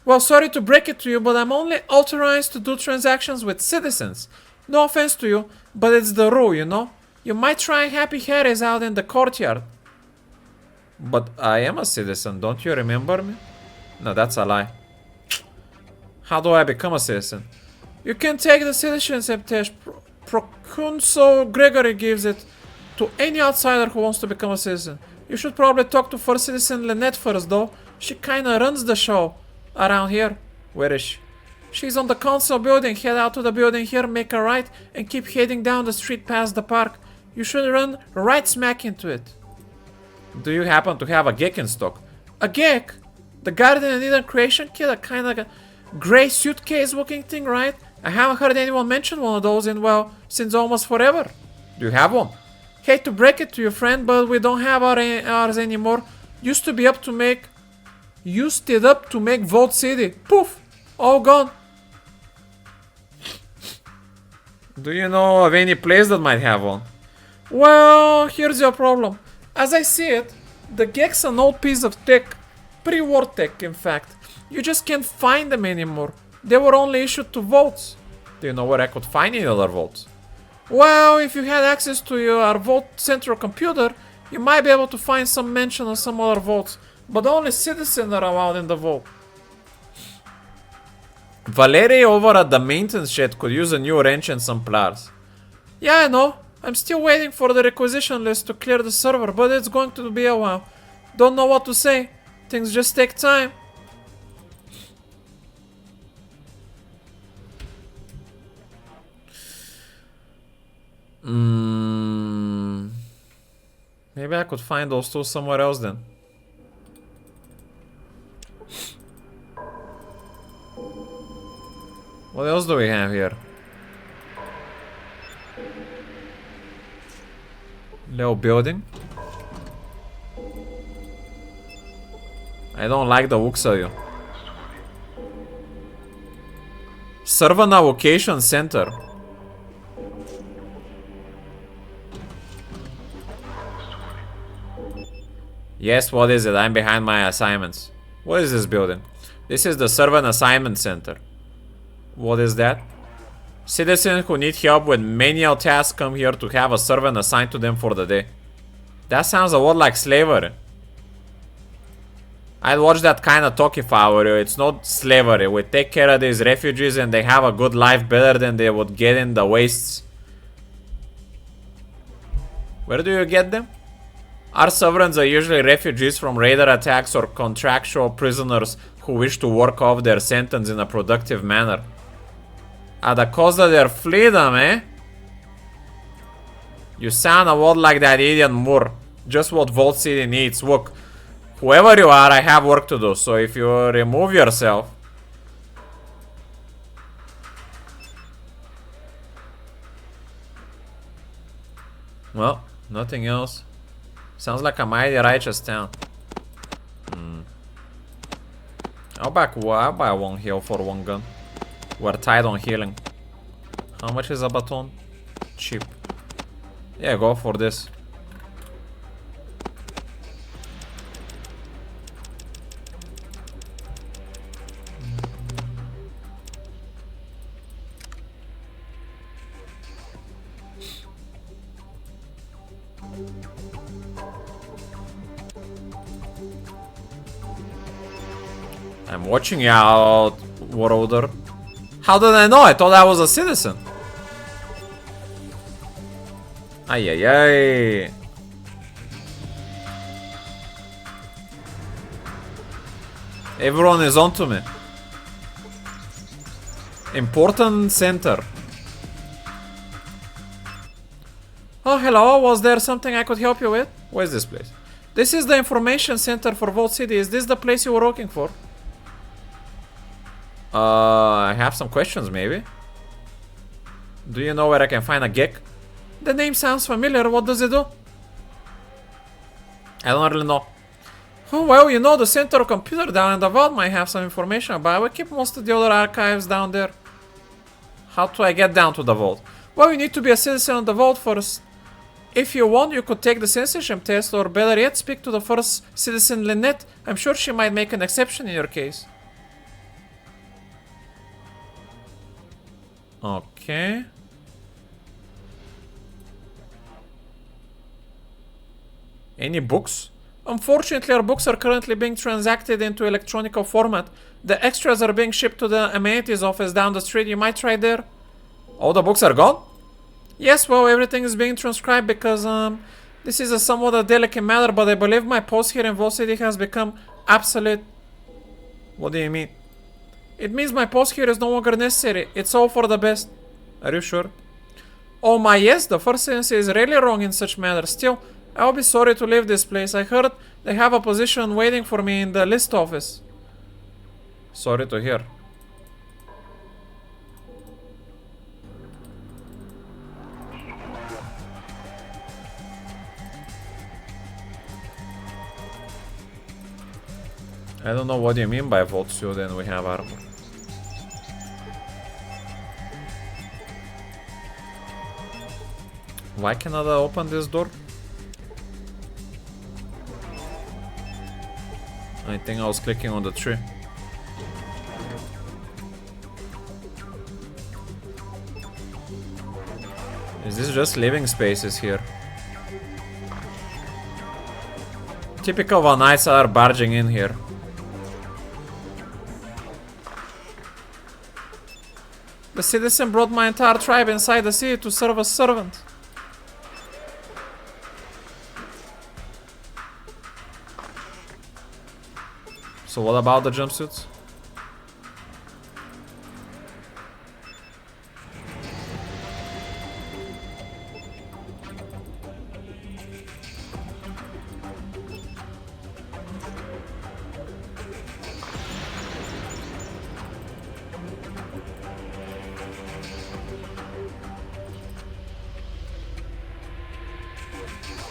Well, sorry to break it to you, but I'm only authorized to do transactions with citizens. No offense to you, but it's the rule, you know? You might try Happy Harry's out in the courtyard. But I am a citizen, don't you remember me? No, that's a lie. How do I become a citizen? You can take the citizenship test. Proconsul Gregory gives it to any outsider who wants to become a citizen. You should probably talk to First Citizen Lynette first, though. She kinda runs the show around here. Where is she? She's on the council building. Head out to the building here, make a right, and keep heading down the street past the park. You should run right smack into it. Do you happen to have a geek in stock? A geek? The Guardian and Eden Creation Kit, a kind of gray suitcase looking thing, right? I haven't heard anyone mention one of those in, well, since almost forever. Do you have one? Hate to break it to you, friend, but we don't have ours anymore. Used it up to make Vault City. Poof! All gone. Do you know of any place that might have one? Well, here's your problem. As I see it, the geek's an old piece of tech. Pre-war tech, in fact. You just can't find them anymore. They were only issued to vaults. Do you know where I could find any other vaults? Well, if you had access to your vault central computer, you might be able to find some mention of some other vaults, but only citizens are allowed in the vault. Valerie over at the maintenance shed could use a new wrench and some pliers. Yeah, I know. I'm still waiting for the requisition list to clear the server, but it's going to be a while. Don't know what to say. Things just take time. Maybe I could find those two somewhere else then. What else do we have here? Little building. I don't like the looks of you. Server allocation center. Yes, what is it? I'm behind my assignments. What is this building? This is the servant assignment center. What is that? Citizens who need help with menial tasks come here to have a servant assigned to them for the day. That sounds a lot like slavery. I'd watch that kind of talk if I were you. It's not slavery. We take care of these refugees and they have a good life better than they would get in the wastes. Where do you get them? Our sovereigns are usually refugees from raider attacks or contractual prisoners who wish to work off their sentence in a productive manner. At the cost of their freedom, eh? You sound a lot like that idiot Moore. Just what Vault City needs. Look, whoever you are, I have work to do, so if you remove yourself... Well, nothing else. Sounds like a mighty righteous town. I'll buy one heal for one gun. We're tight on healing. How much is a baton? Cheap. Yeah, go for this. I'm watching you out, Warolder. How did I know? I thought I was a citizen. Ay, ay, ay. Everyone is onto me. Important center. Oh, hello. Was there something I could help you with? Where's this place? This is the information center for Vault City. Is this the place you were looking for? I have some questions, maybe. Do you know where I can find a geek? The name sounds familiar. What does it do? I don't really know. Oh, well, you know, the central computer down in the vault might have some information, but I will keep most of the other archives down there. How do I get down to the vault? Well, you need to be a citizen of the vault first. If you want, you could take the citizenship test, or better yet, speak to the first citizen, Lynette. I'm sure she might make an exception in your case. Okay. Any books? Unfortunately, our books are currently being transacted into electronic format. The extras are being shipped to the amenities office down the street. You might try there. All the books are gone? Yes, well, everything is being transcribed because this is a somewhat delicate matter, but I believe my post here in Vault City has become obsolete. What do you mean? It means my post here is no longer necessary. It's all for the best. Are you sure? Oh my, yes, the first sentence is really wrong in such matters. Still, I'll be sorry to leave this place. I heard they have a position waiting for me in the list office. Sorry to hear. I don't know what you mean by Vault Suit and we have armor. Why cannot I open this door? I think I was clicking on the tree. Is this just living spaces here? Typical Vanites are barging in here. The citizen brought my entire tribe inside the city to serve as servant. So what about the jumpsuits?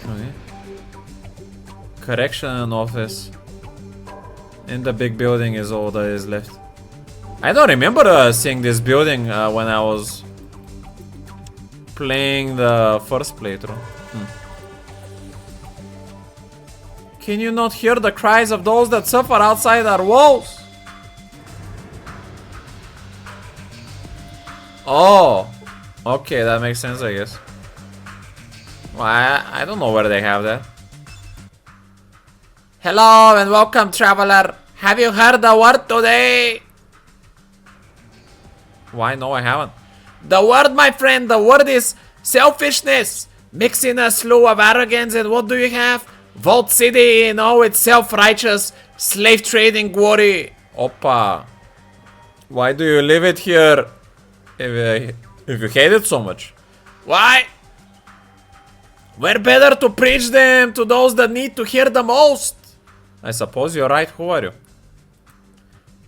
Okay. Correction office. In the big building is all that is left. I don't remember seeing this building when I was playing the first playthrough. Can you not hear the cries of those that suffer outside our walls? Oh, okay, that makes sense, I guess. Well, I don't know where they have that. Hello and welcome, traveler. Have you heard the word today? Why? No, I haven't. The word, my friend, the word is selfishness. Mixing a slew of arrogance, and what do you have? Vault City in all its self-righteous, slave-trading glory. Oppa. Why do you leave it here if you hate it so much? Why? We're better to preach them to those that need to hear the most. I suppose you're right. Who are you?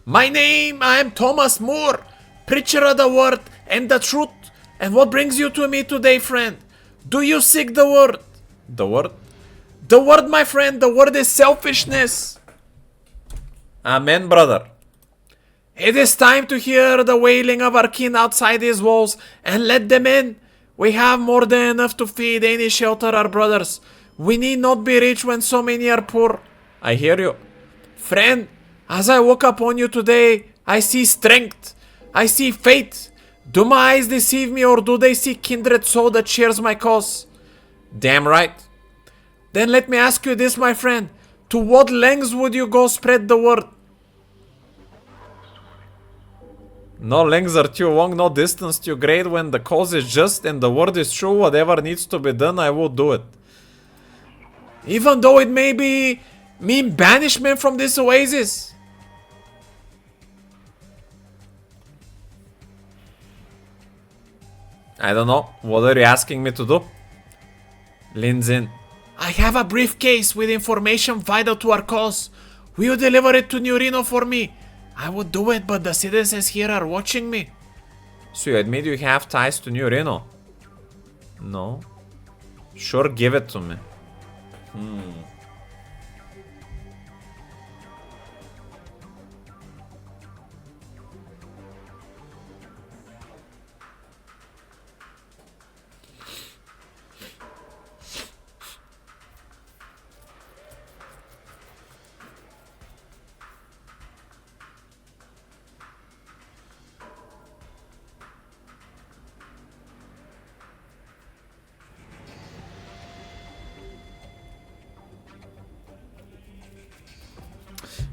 My name, I am Thomas Moore, preacher of the word and the truth. And what brings you to me today, friend? Do you seek the word? The word? The word, my friend, the word is selfishness. Amen, brother. It is time to hear the wailing of our kin outside these walls and let them in. We have more than enough to feed any shelter our brothers. We need not be rich when so many are poor. I hear you. Friend, as I walk upon you today, I see strength. I see faith. Do my eyes deceive me, or do they see kindred soul that shares my cause? Damn right. Then let me ask you this, my friend. To what lengths would you go spread the word? No lengths are too long, no distance too great. When the cause is just and the word is true, whatever needs to be done, I will do it. Even though it may be mean banishment from this oasis. I don't know. What are you asking me to do? Leans in. I have a briefcase with information vital to our cause. Will you deliver it to New Reno for me? I would do it, but the citizens here are watching me. So you admit you have ties to New Reno? No. Sure, give it to me.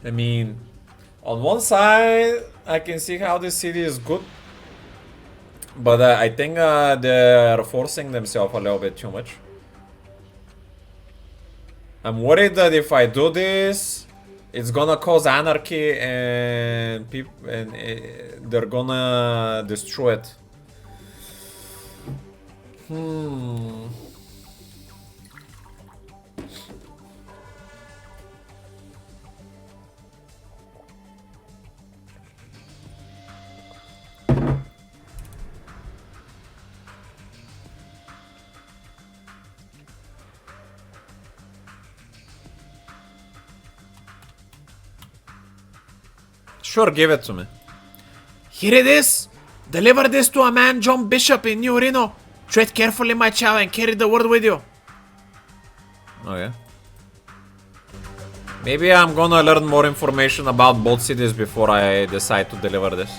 I mean, on one side, I can see how this city is good. But I think they're forcing themselves a little bit too much. I'm worried that if I do this, it's gonna cause anarchy and people they're gonna destroy it. Sure, give it to me. Here it is. Deliver this to a man, John Bishop in New Reno. Tread carefully, my child, and carry the word with you. Okay. Maybe I'm gonna learn more information about both cities before I decide to deliver this.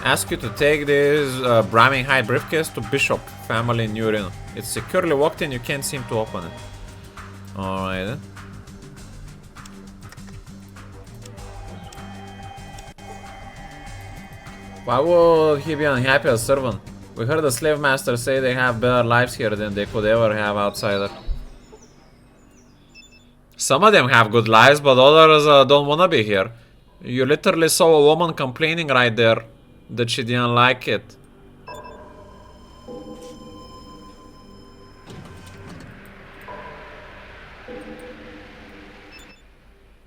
Ask you to take this Braming High briefcase to Bishop family in New Reno. It's securely locked and you can't seem to open it. Alright then. Why would he be unhappy as servant? We heard the slave masters say they have better lives here than they could ever have outside. Some of them have good lives, but others don't wanna be here. You literally saw a woman complaining right there that she didn't like it.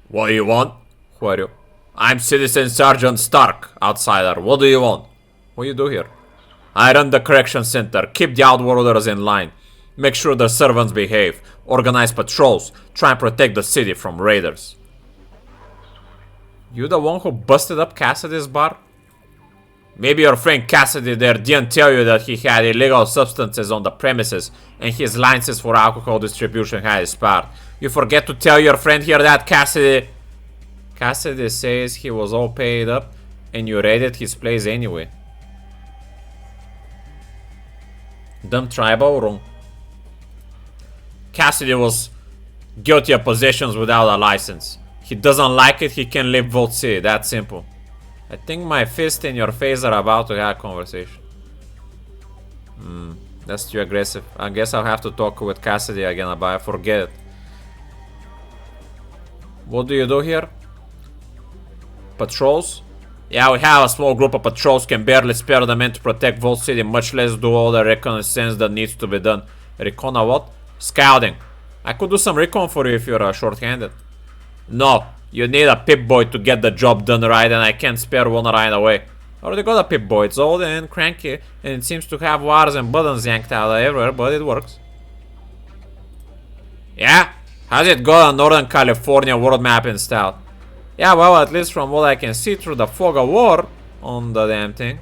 What do you want? Who are you? I'm Citizen Sergeant Stark, outsider. What do you want? What do you do here? I run the correction center. Keep the outworlders in line. Make sure the servants behave. Organize patrols. Try and protect the city from raiders. You the one who busted up Cassidy's bar? Maybe your friend Cassidy there didn't tell you that he had illegal substances on the premises and his license for alcohol distribution had expired. You forget to tell your friend here that, Cassidy. Cassidy says he was all paid up and you raided his place anyway. Dumb tribal, wrong. Cassidy was guilty of possessions without a license. He doesn't like it, he can leave Vault City, that simple. I think my fist in your face are about to have a conversation. That's too aggressive. I guess I'll have to talk with Cassidy again about it. Forget it. What do you do here? Patrols? Yeah, we have a small group of patrols, can barely spare the men to protect Vault City, much less do all the reconnaissance that needs to be done. Recon what? Scouting. I could do some recon for you if you're short-handed. No, you need a Pip-Boy to get the job done right, and I can't spare one right away. I already got a Pip-Boy, it's old and cranky, and it seems to have wires and buttons yanked out everywhere, but it works. Yeah? How's it go on Northern California world map installed? Yeah, well, at least from what I can see through the fog of war on the damn thing.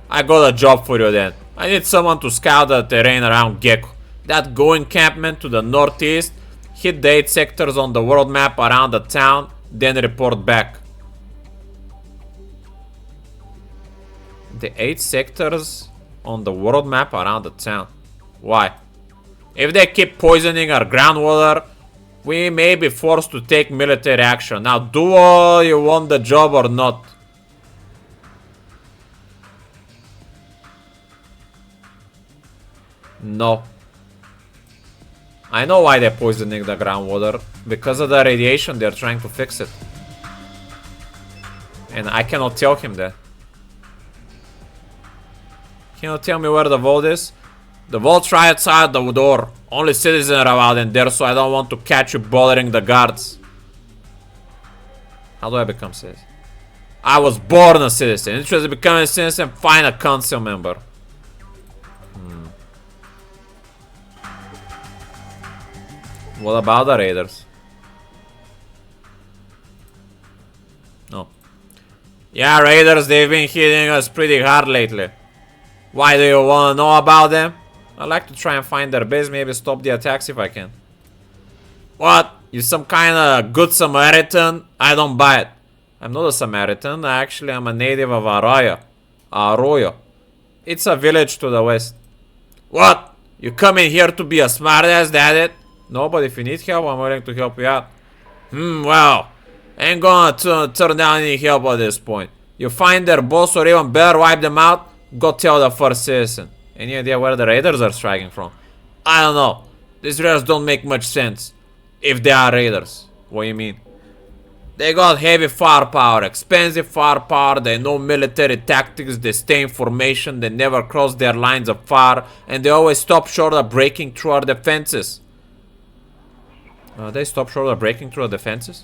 I got a job for you then. I need someone to scout the terrain around Gecko. That Go encampment to the northeast. Hit the 8 sectors on the world map around the town, then report back. The 8 sectors on the world map around the town. Why? If they keep poisoning our groundwater, we may be forced to take military action. Now, do you want the job or not? No. I know why they're poisoning the groundwater. Because of the radiation, they're trying to fix it. And I cannot tell him that. Can you tell me where the vault is? The vault's right outside the door. Only citizens are allowed in there, so I don't want to catch you bothering the guards. How do I become citizen? I was born a citizen. Interested in becoming a citizen? Find a council member. What about the raiders? No. Yeah, raiders, they've been hitting us pretty hard lately. Why do you want to know about them? I'd like to try and find their base, maybe stop the attacks if I can. What? You some kind of good Samaritan? I don't buy it. I'm not a Samaritan, actually I'm a native of Arroyo. It's a village to the west. What? You come in here to be a smartass, that it? No, but if you need help, I'm willing to help you out. Well, ain't gonna turn down any help at this point. You find their boss or even better, wipe them out, go tell the first citizen. Any idea where the raiders are striking from? I don't know. These raiders don't make much sense. If they are raiders. What do you mean? They got heavy firepower, expensive firepower, they know military tactics, they stay in formation, they never cross their lines of fire, and they always stop short of breaking through our defenses. They stop short of breaking through our defenses?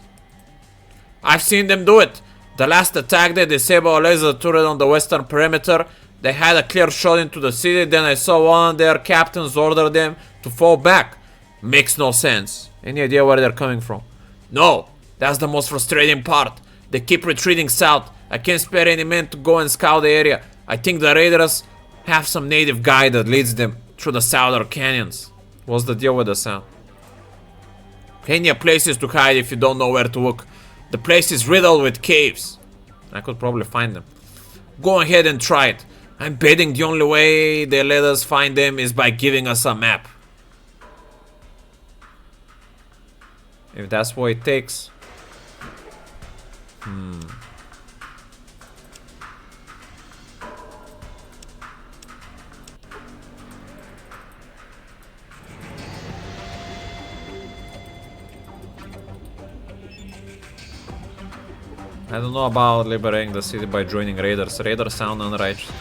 I've seen them do it. The last attack, they disabled a laser turret on the western perimeter. They had a clear shot into the city, then I saw one of their captains order them to fall back. Makes no sense. Any idea where they're coming from? No, that's the most frustrating part. They keep retreating south. I can't spare any men to go and scout the area. I think the raiders have some native guy that leads them through the southern canyons. What's the deal with the sound? Plenty of places to hide if you don't know where to look. The place is riddled with caves. I could probably find them. Go ahead and try it. I'm betting the only way they let us find them is by giving us a map. If that's what it takes. I don't know about liberating the city by joining raiders. Raiders sound unrighteous.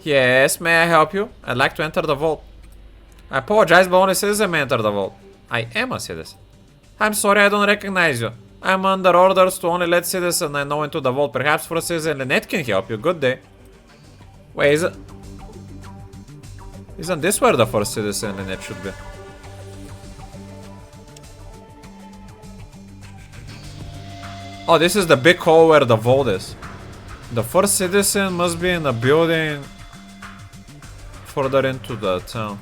Yes, may I help you? I'd like to enter the vault. I apologize, but only citizen may enter the vault. I am a citizen. I'm sorry, I don't recognize you. I'm under orders to only let citizens I know into the vault. Perhaps first citizen Lynette can help you. Good day. Wait, is it? Isn't this where the first citizen Lynette should be? Oh, this is the big hall where the vault is. The first citizen must be in a building further into the town.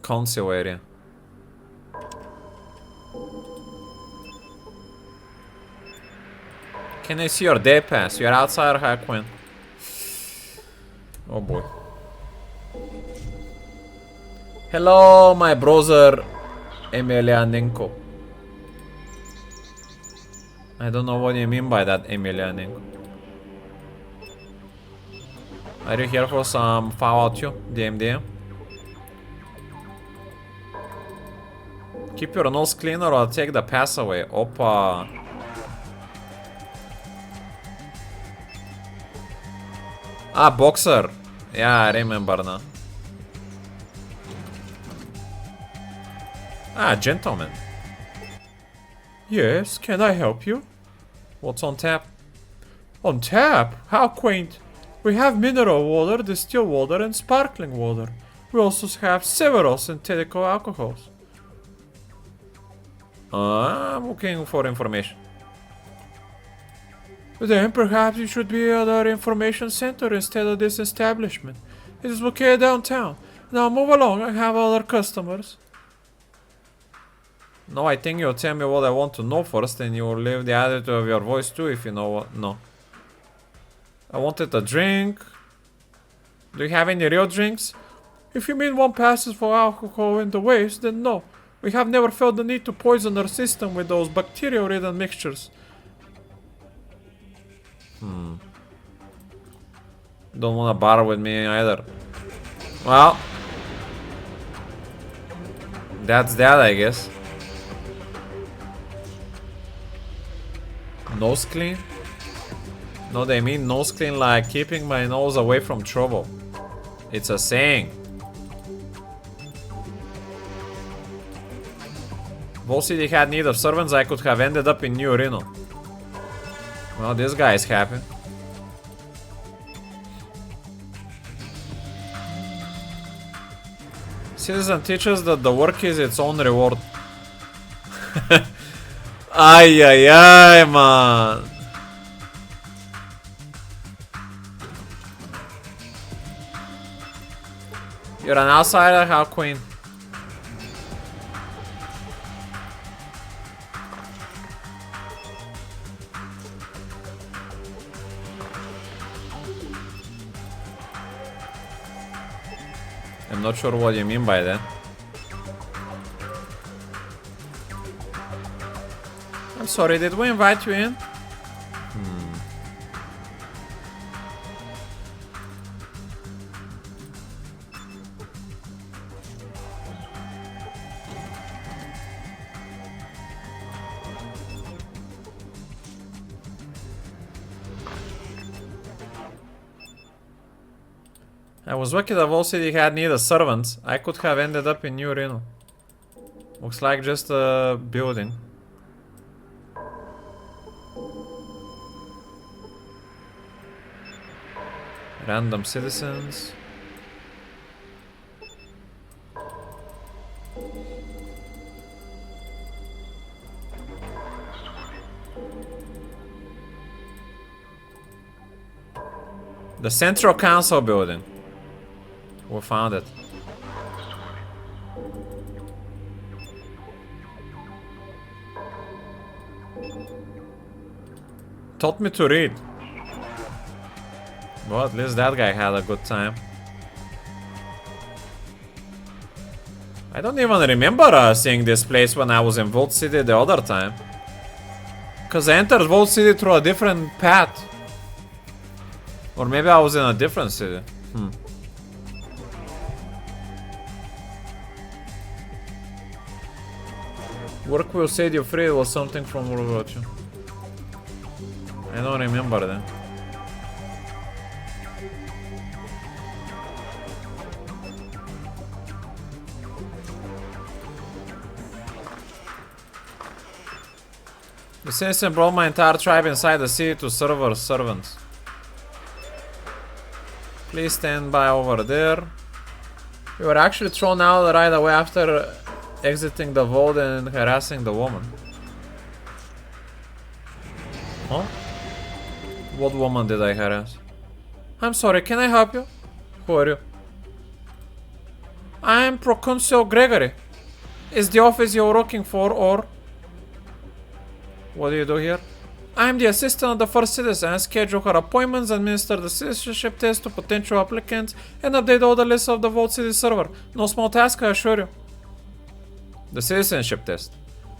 Council area. Can I see your day pass? You're outside Haquin. Oh boy. Hello, my brother Emelianenko. I don't know what you mean by that, Emelianenko. Are you here for some Fallout 2 DMDM? Keep your nose clean or I'll take the pass away. Opa. Ah, boxer. Yeah, I remember now. Ah, gentleman. Yes, can I help you? What's on tap? On tap? How quaint. We have mineral water, distilled water, and sparkling water. We also have several synthetic alcohols. I'm looking for information. Then perhaps you should be at our information center instead of this establishment. It is located downtown. Now move along, I have other customers. No, I think you'll tell me what I want to know first, and you'll leave the attitude of your voice too if you know what. No. I wanted a drink. Do you have any real drinks? If you mean one passes for alcohol in the waste, then no. We have never felt the need to poison our system with those bacterial-ridden mixtures. Don't wanna bar with me either. Well, that's that, I guess. Nose clean? No, they mean nose clean like keeping my nose away from trouble. It's a saying. If Wall City had need of servants, I could have ended up in New Reno. Well, this guy is happy. Citizen teaches that the work is its own reward. Ay, ay, ay, man. You're an outsider, how queen? I'm not sure what you mean by that. I'm sorry, did we invite you in? I was lucky that Wall City had need of servants. I could have ended up in New Reno. Looks like just a building. Random citizens. The Central Council building. We found it. Taught me to read. Well, at least that guy had a good time. I don't even remember seeing this place when I was in Vault City the other time. Because I entered Vault City through a different path. Or maybe I was in a different city. Work will set you free was something from World War II. I don't remember that. The citizen brought my entire tribe inside the city to serve our servants. Please stand by over there. You were actually thrown out right away after exiting the vault and harassing the woman. Huh? What woman did I harass? I'm sorry, can I help you? Who are you? I am Proconsul Gregory. Is the office you're working for, or... What do you do here? I am the assistant of the first citizen. I schedule her appointments, administer the citizenship test to potential applicants, and update all the lists of the Vault City server. No small task, I assure you. The citizenship test.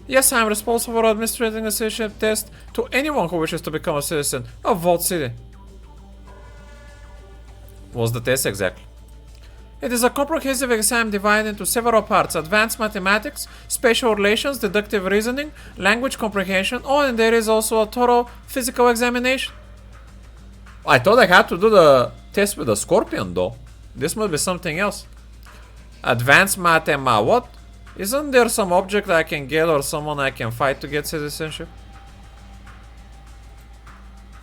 Yes, I am responsible for administrating the citizenship test to anyone who wishes to become a citizen of Vault City. What's the test exactly? It is a comprehensive exam divided into several parts: advanced mathematics, spatial relations, deductive reasoning, language comprehension. Oh, and there is also a thorough physical examination. I thought I had to do the test with a scorpion though. This must be something else. Advanced what? Isn't there some object I can get or someone I can fight to get citizenship?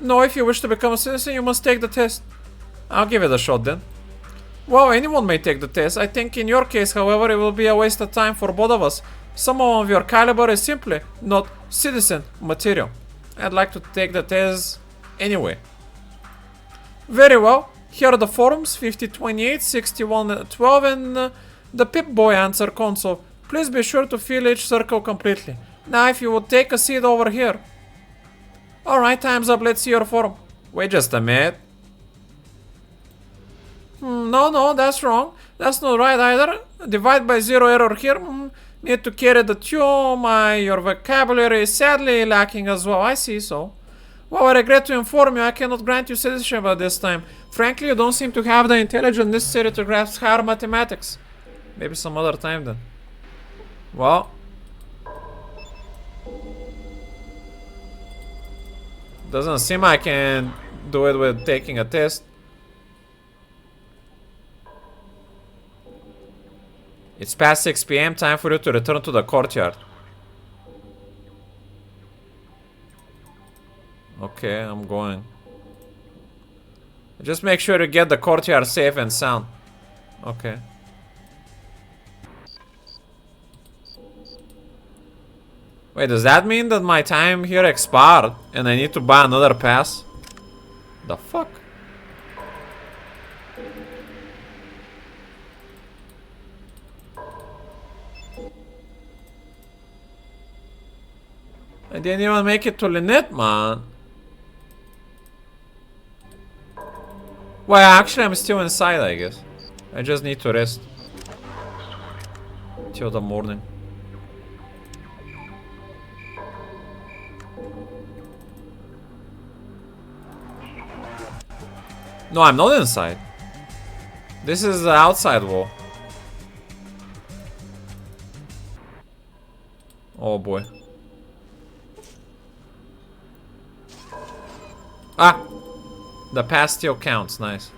No, if you wish to become a citizen, you must take the test. I'll give it a shot then. Well, anyone may take the test. I think in your case, however, it will be a waste of time for both of us. Someone of your caliber is simply not citizen material. I'd like to take the test anyway. Very well. Here are the forms: 5028, 6112, and the Pip-Boy answer console. Please be sure to fill each circle completely. Now, if you would take a seat over here. Alright, time's up. Let's see your form. Wait just a minute. No, that's wrong. That's not right either. Divide by zero error here. Need to carry the 2. Your vocabulary is sadly lacking as well. I see so. Well, I regret to inform you, I cannot grant you citizenship at this time. Frankly, you don't seem to have the intelligence necessary to grasp higher mathematics. Maybe some other time then. Well. Doesn't seem I can do it with taking a test. It's past 6 PM, time for you to return to the courtyard. Okay, I'm going. Just make sure you get the courtyard safe and sound. Okay. Wait, does that mean that my time here expired and I need to buy another pass? The fuck? I didn't even make it to Lynette, man. Well, actually, I'm still inside, I guess. I just need to rest till the morning. No, I'm not inside. This is the outside wall. Oh boy. Ah! The pass still counts, nice.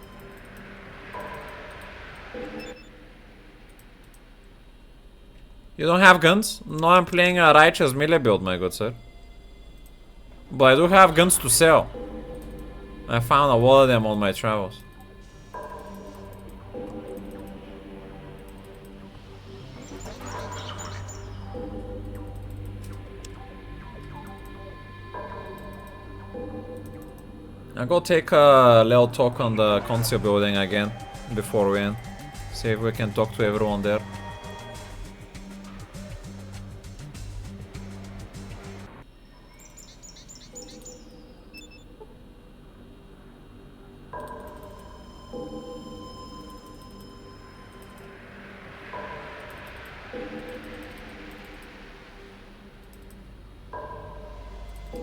You don't have guns? No, I'm playing a righteous melee build, my good sir. But I do have guns to sell. I found a wall of them on my travels. I'll go take a little talk on the console building again before we end. See if we can talk to everyone there.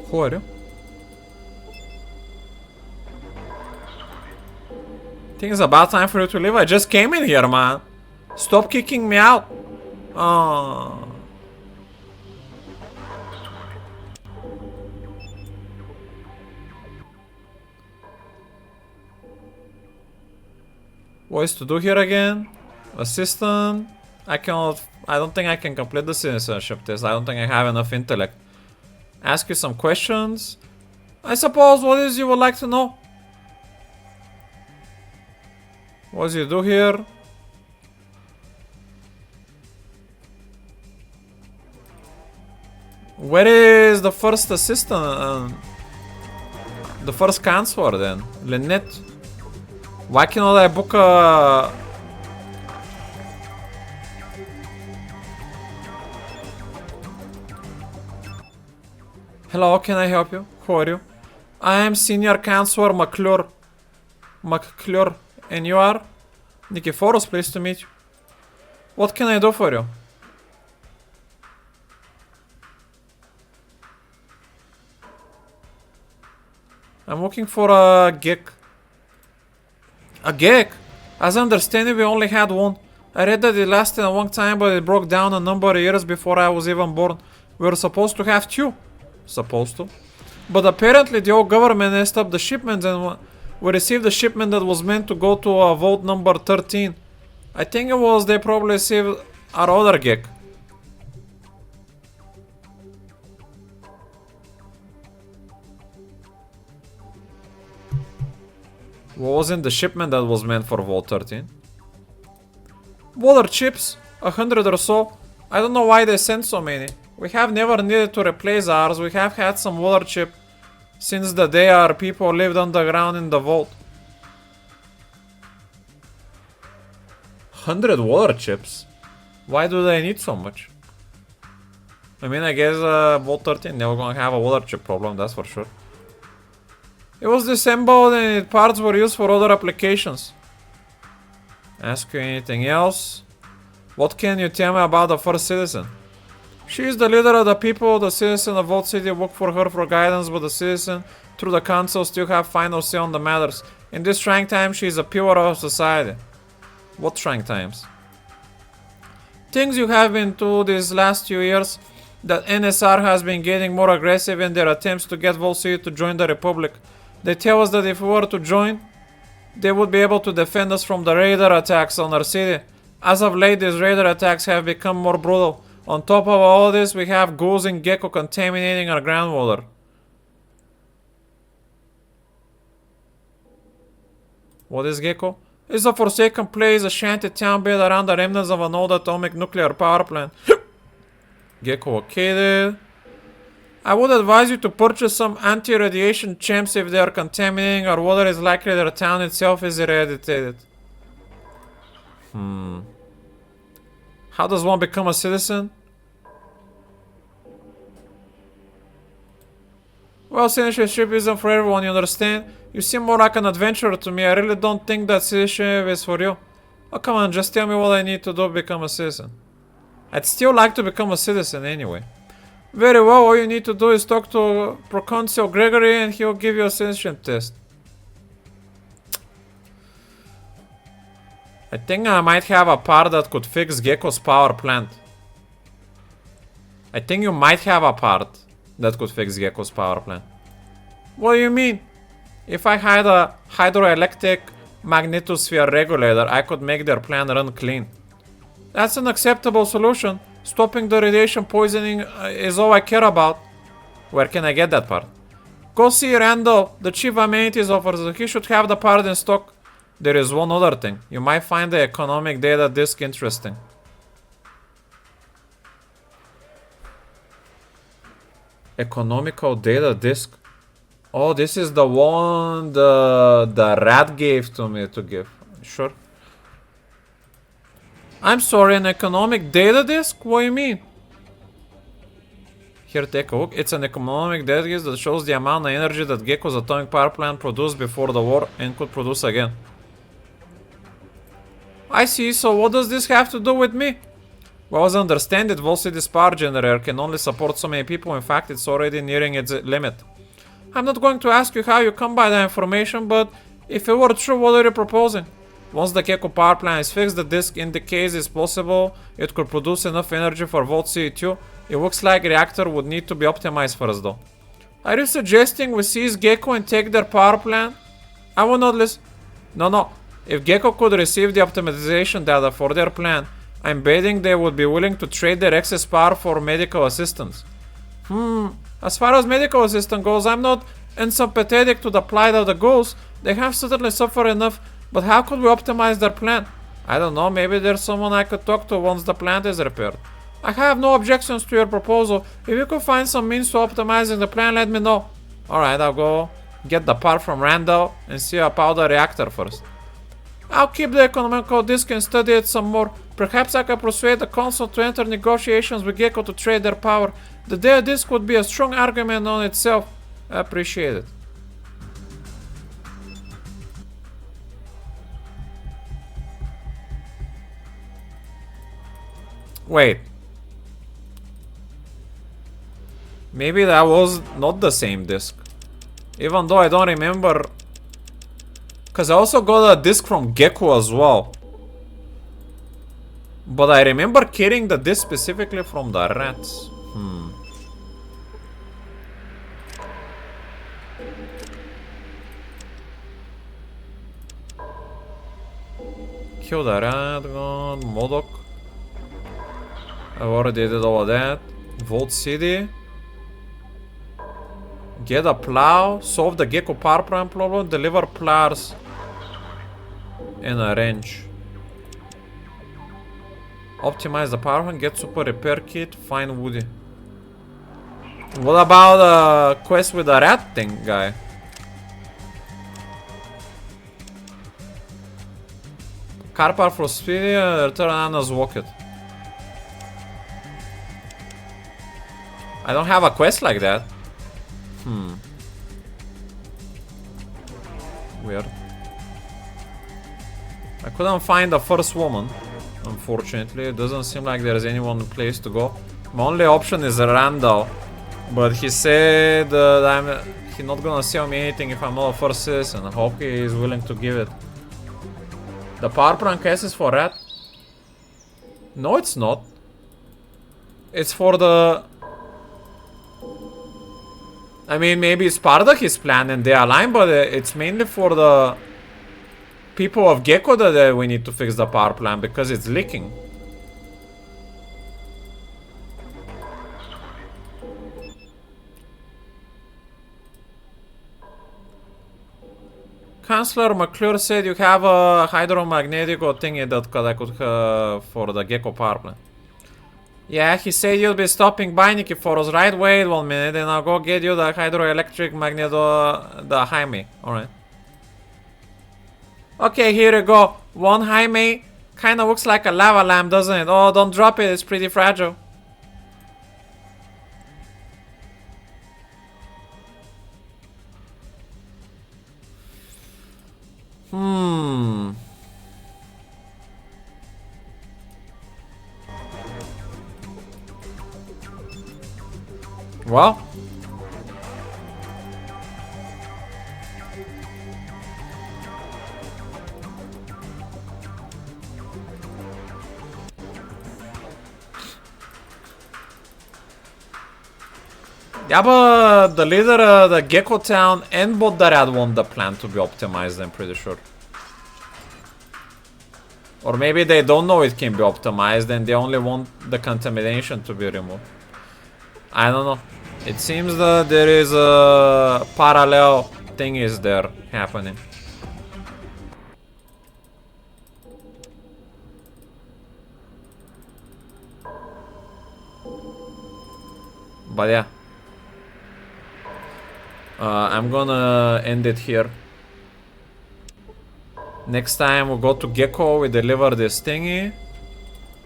Who are you? Think it's about time for you to leave. I just came in here, man. Stop kicking me out. Oh. What is to do here again? Assistant. I don't think I can complete the citizenship test. I don't think I have enough intellect. Ask you some questions. I suppose what is you would like to know? What do you do here? Where is the first assistant? The first counselor then? Lynette? Why cannot I book a... Hello, how can I help you? Who are you? I am Senior Counselor McClure. McClure. And you are? Nikiforos, pleased to meet you. What can I do for you? I'm looking for a geek. A geek? As I understand it, we only had one. I read that it lasted a long time, but it broke down a number of years before I was even born. We were supposed to have two. Supposed to. But apparently the old government messed up the shipments and we received a shipment that was meant to go to vault number 13. I think it was they probably received our other geek. What was in the shipment that was meant for vault 13? Water chips, 100 or so. I don't know why they sent so many. We have never needed to replace ours. We have had some water chip since the day our people lived underground in the vault. 100 water chips? Why do they need so much? I mean, I guess vault 13 never gonna have a water chip problem, that's for sure. It was disassembled and its parts were used for other applications. Ask you anything else? What can you tell me about the first citizen? She is the leader of the people. The citizen of Vault City work for her for guidance, but the citizen, through the council, still have final say on the matters. In this trying time, she is a pillar of society. What trying times? Things you have been through these last few years, that NSR has been getting more aggressive in their attempts to get Vault City to join the Republic. They tell us that if we were to join, they would be able to defend us from the raider attacks on our city. As of late, these raider attacks have become more brutal. On top of all this, we have ghouls and gecko contaminating our groundwater. What is gecko? It's a forsaken place, a shanty town built around the remnants of an old atomic nuclear power plant. Gecko located. I would advise you to purchase some anti-radiation champs if they are contaminating our water. Is likely their town itself is irradiated. How does one become a citizen? Well, citizenship isn't for everyone, you understand? You seem more like an adventurer to me. I really don't think that citizenship is for you. Oh, come on, just tell me what I need to do to become a citizen. I'd still like to become a citizen anyway. Very well, all you need to do is talk to Proconsul Gregory and he'll give you a citizenship test. I think I might have a part that could fix Gecko's power plant. I think you might have a part that could fix Gecko's power plant. What do you mean? If I had a hydroelectric magnetosphere regulator, I could make their plant run clean. That's an acceptable solution. Stopping the radiation poisoning is all I care about. Where can I get that part? Go see Randall, the chief amenities officer. He should have the part in stock. There is one other thing. You might find the economic data disk interesting. Economical data disk? Oh, this is the one the rat gave to me to give. Sure. I'm sorry, an economic data disk? What do you mean? Here, take a look. It's an economic data disk that shows the amount of energy that Gecko's atomic power plant produced before the war and could produce again. I see, so what does this have to do with me? Well, as I understand it, Wall City's power generator can only support so many people. In fact, it's already nearing its limit. I'm not going to ask you how you come by the information, but if it were true, what are you proposing? Once the Gecko power plant is fixed, the disk indicates it's possible it could produce enough energy for Vault City 2. It looks like the reactor would need to be optimized first though. Are you suggesting we seize Gecko and take their power plant? I will not listen. No. If Gecko could receive the optimization data for their plan, I'm betting they would be willing to trade their excess power for medical assistance. As far as medical assistance goes, I'm not unsympathetic to the plight of the ghouls. They have certainly suffered enough, but how could we optimize their plan? I don't know, maybe there's someone I could talk to once the plant is repaired. I have no objections to your proposal. If you could find some means to optimizing the plan, let me know. Alright, I'll go get the part from Randall and see about the reactor first. I'll keep the economical disk and study it some more. Perhaps I can persuade the council to enter negotiations with Gecko to trade their power. The data disk would be a strong argument on itself. I appreciate it. Wait. Maybe that was not the same disk. Even though I don't remember. Because I also got a disk from Gecko as well. But I remember carrying the disk specifically from the rats. Kill the rat gun, Modok. I already did all of that. Vault City. Get a plow. Solve the Gecko power plant problem. Deliver plows. And a wrench. Optimize the power plant. Get super repair kit. Find Woody. What about the quest with the rat thing guy? Car part for speedy. Return Anna's Rocket. I don't have a quest like that. Weird. I couldn't find the first woman, unfortunately. It doesn't seem like there's anyone place to go. My only option is Randall, but he said that he's not gonna sell me anything if I'm not a first citizen. I hope he is willing to give it. The power plant quest is for Rat? No, it's not. It's for the... I mean, maybe it's part of his plan and they align, but it's mainly for the people of Gecko that we need to fix the power plant because it's leaking. Chancellor McClure said you have a hydromagnetic thingy that I could for the Gecko power plant. Yeah, he said you'll be stopping by Nikki for us, right? Wait 1 minute and I'll go get you the hydroelectric magneto, the Jaime. Alright. Okay, here you go. One Jaime. Kinda looks like a lava lamp, doesn't it? Oh, don't drop it, it's pretty fragile. Well. Yeah, but the leader of the Gecko Town and Boddarad want the plan to be optimized, I'm pretty sure. Or maybe they don't know it can be optimized and they only want the contamination to be removed. I don't know. It seems that there is a parallel thing is there happening. But yeah. I'm gonna end it here. Next time we go to Gecko, we deliver this thingy.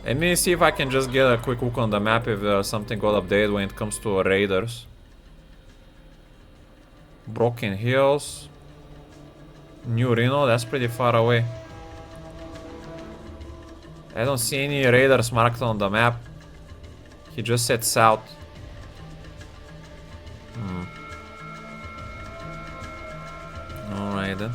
Let me see if I can just get a quick look on the map if something got updated when it comes to raiders. Broken Hills. New Reno, that's pretty far away. I don't see any raiders marked on the map. He just said south. Alright then.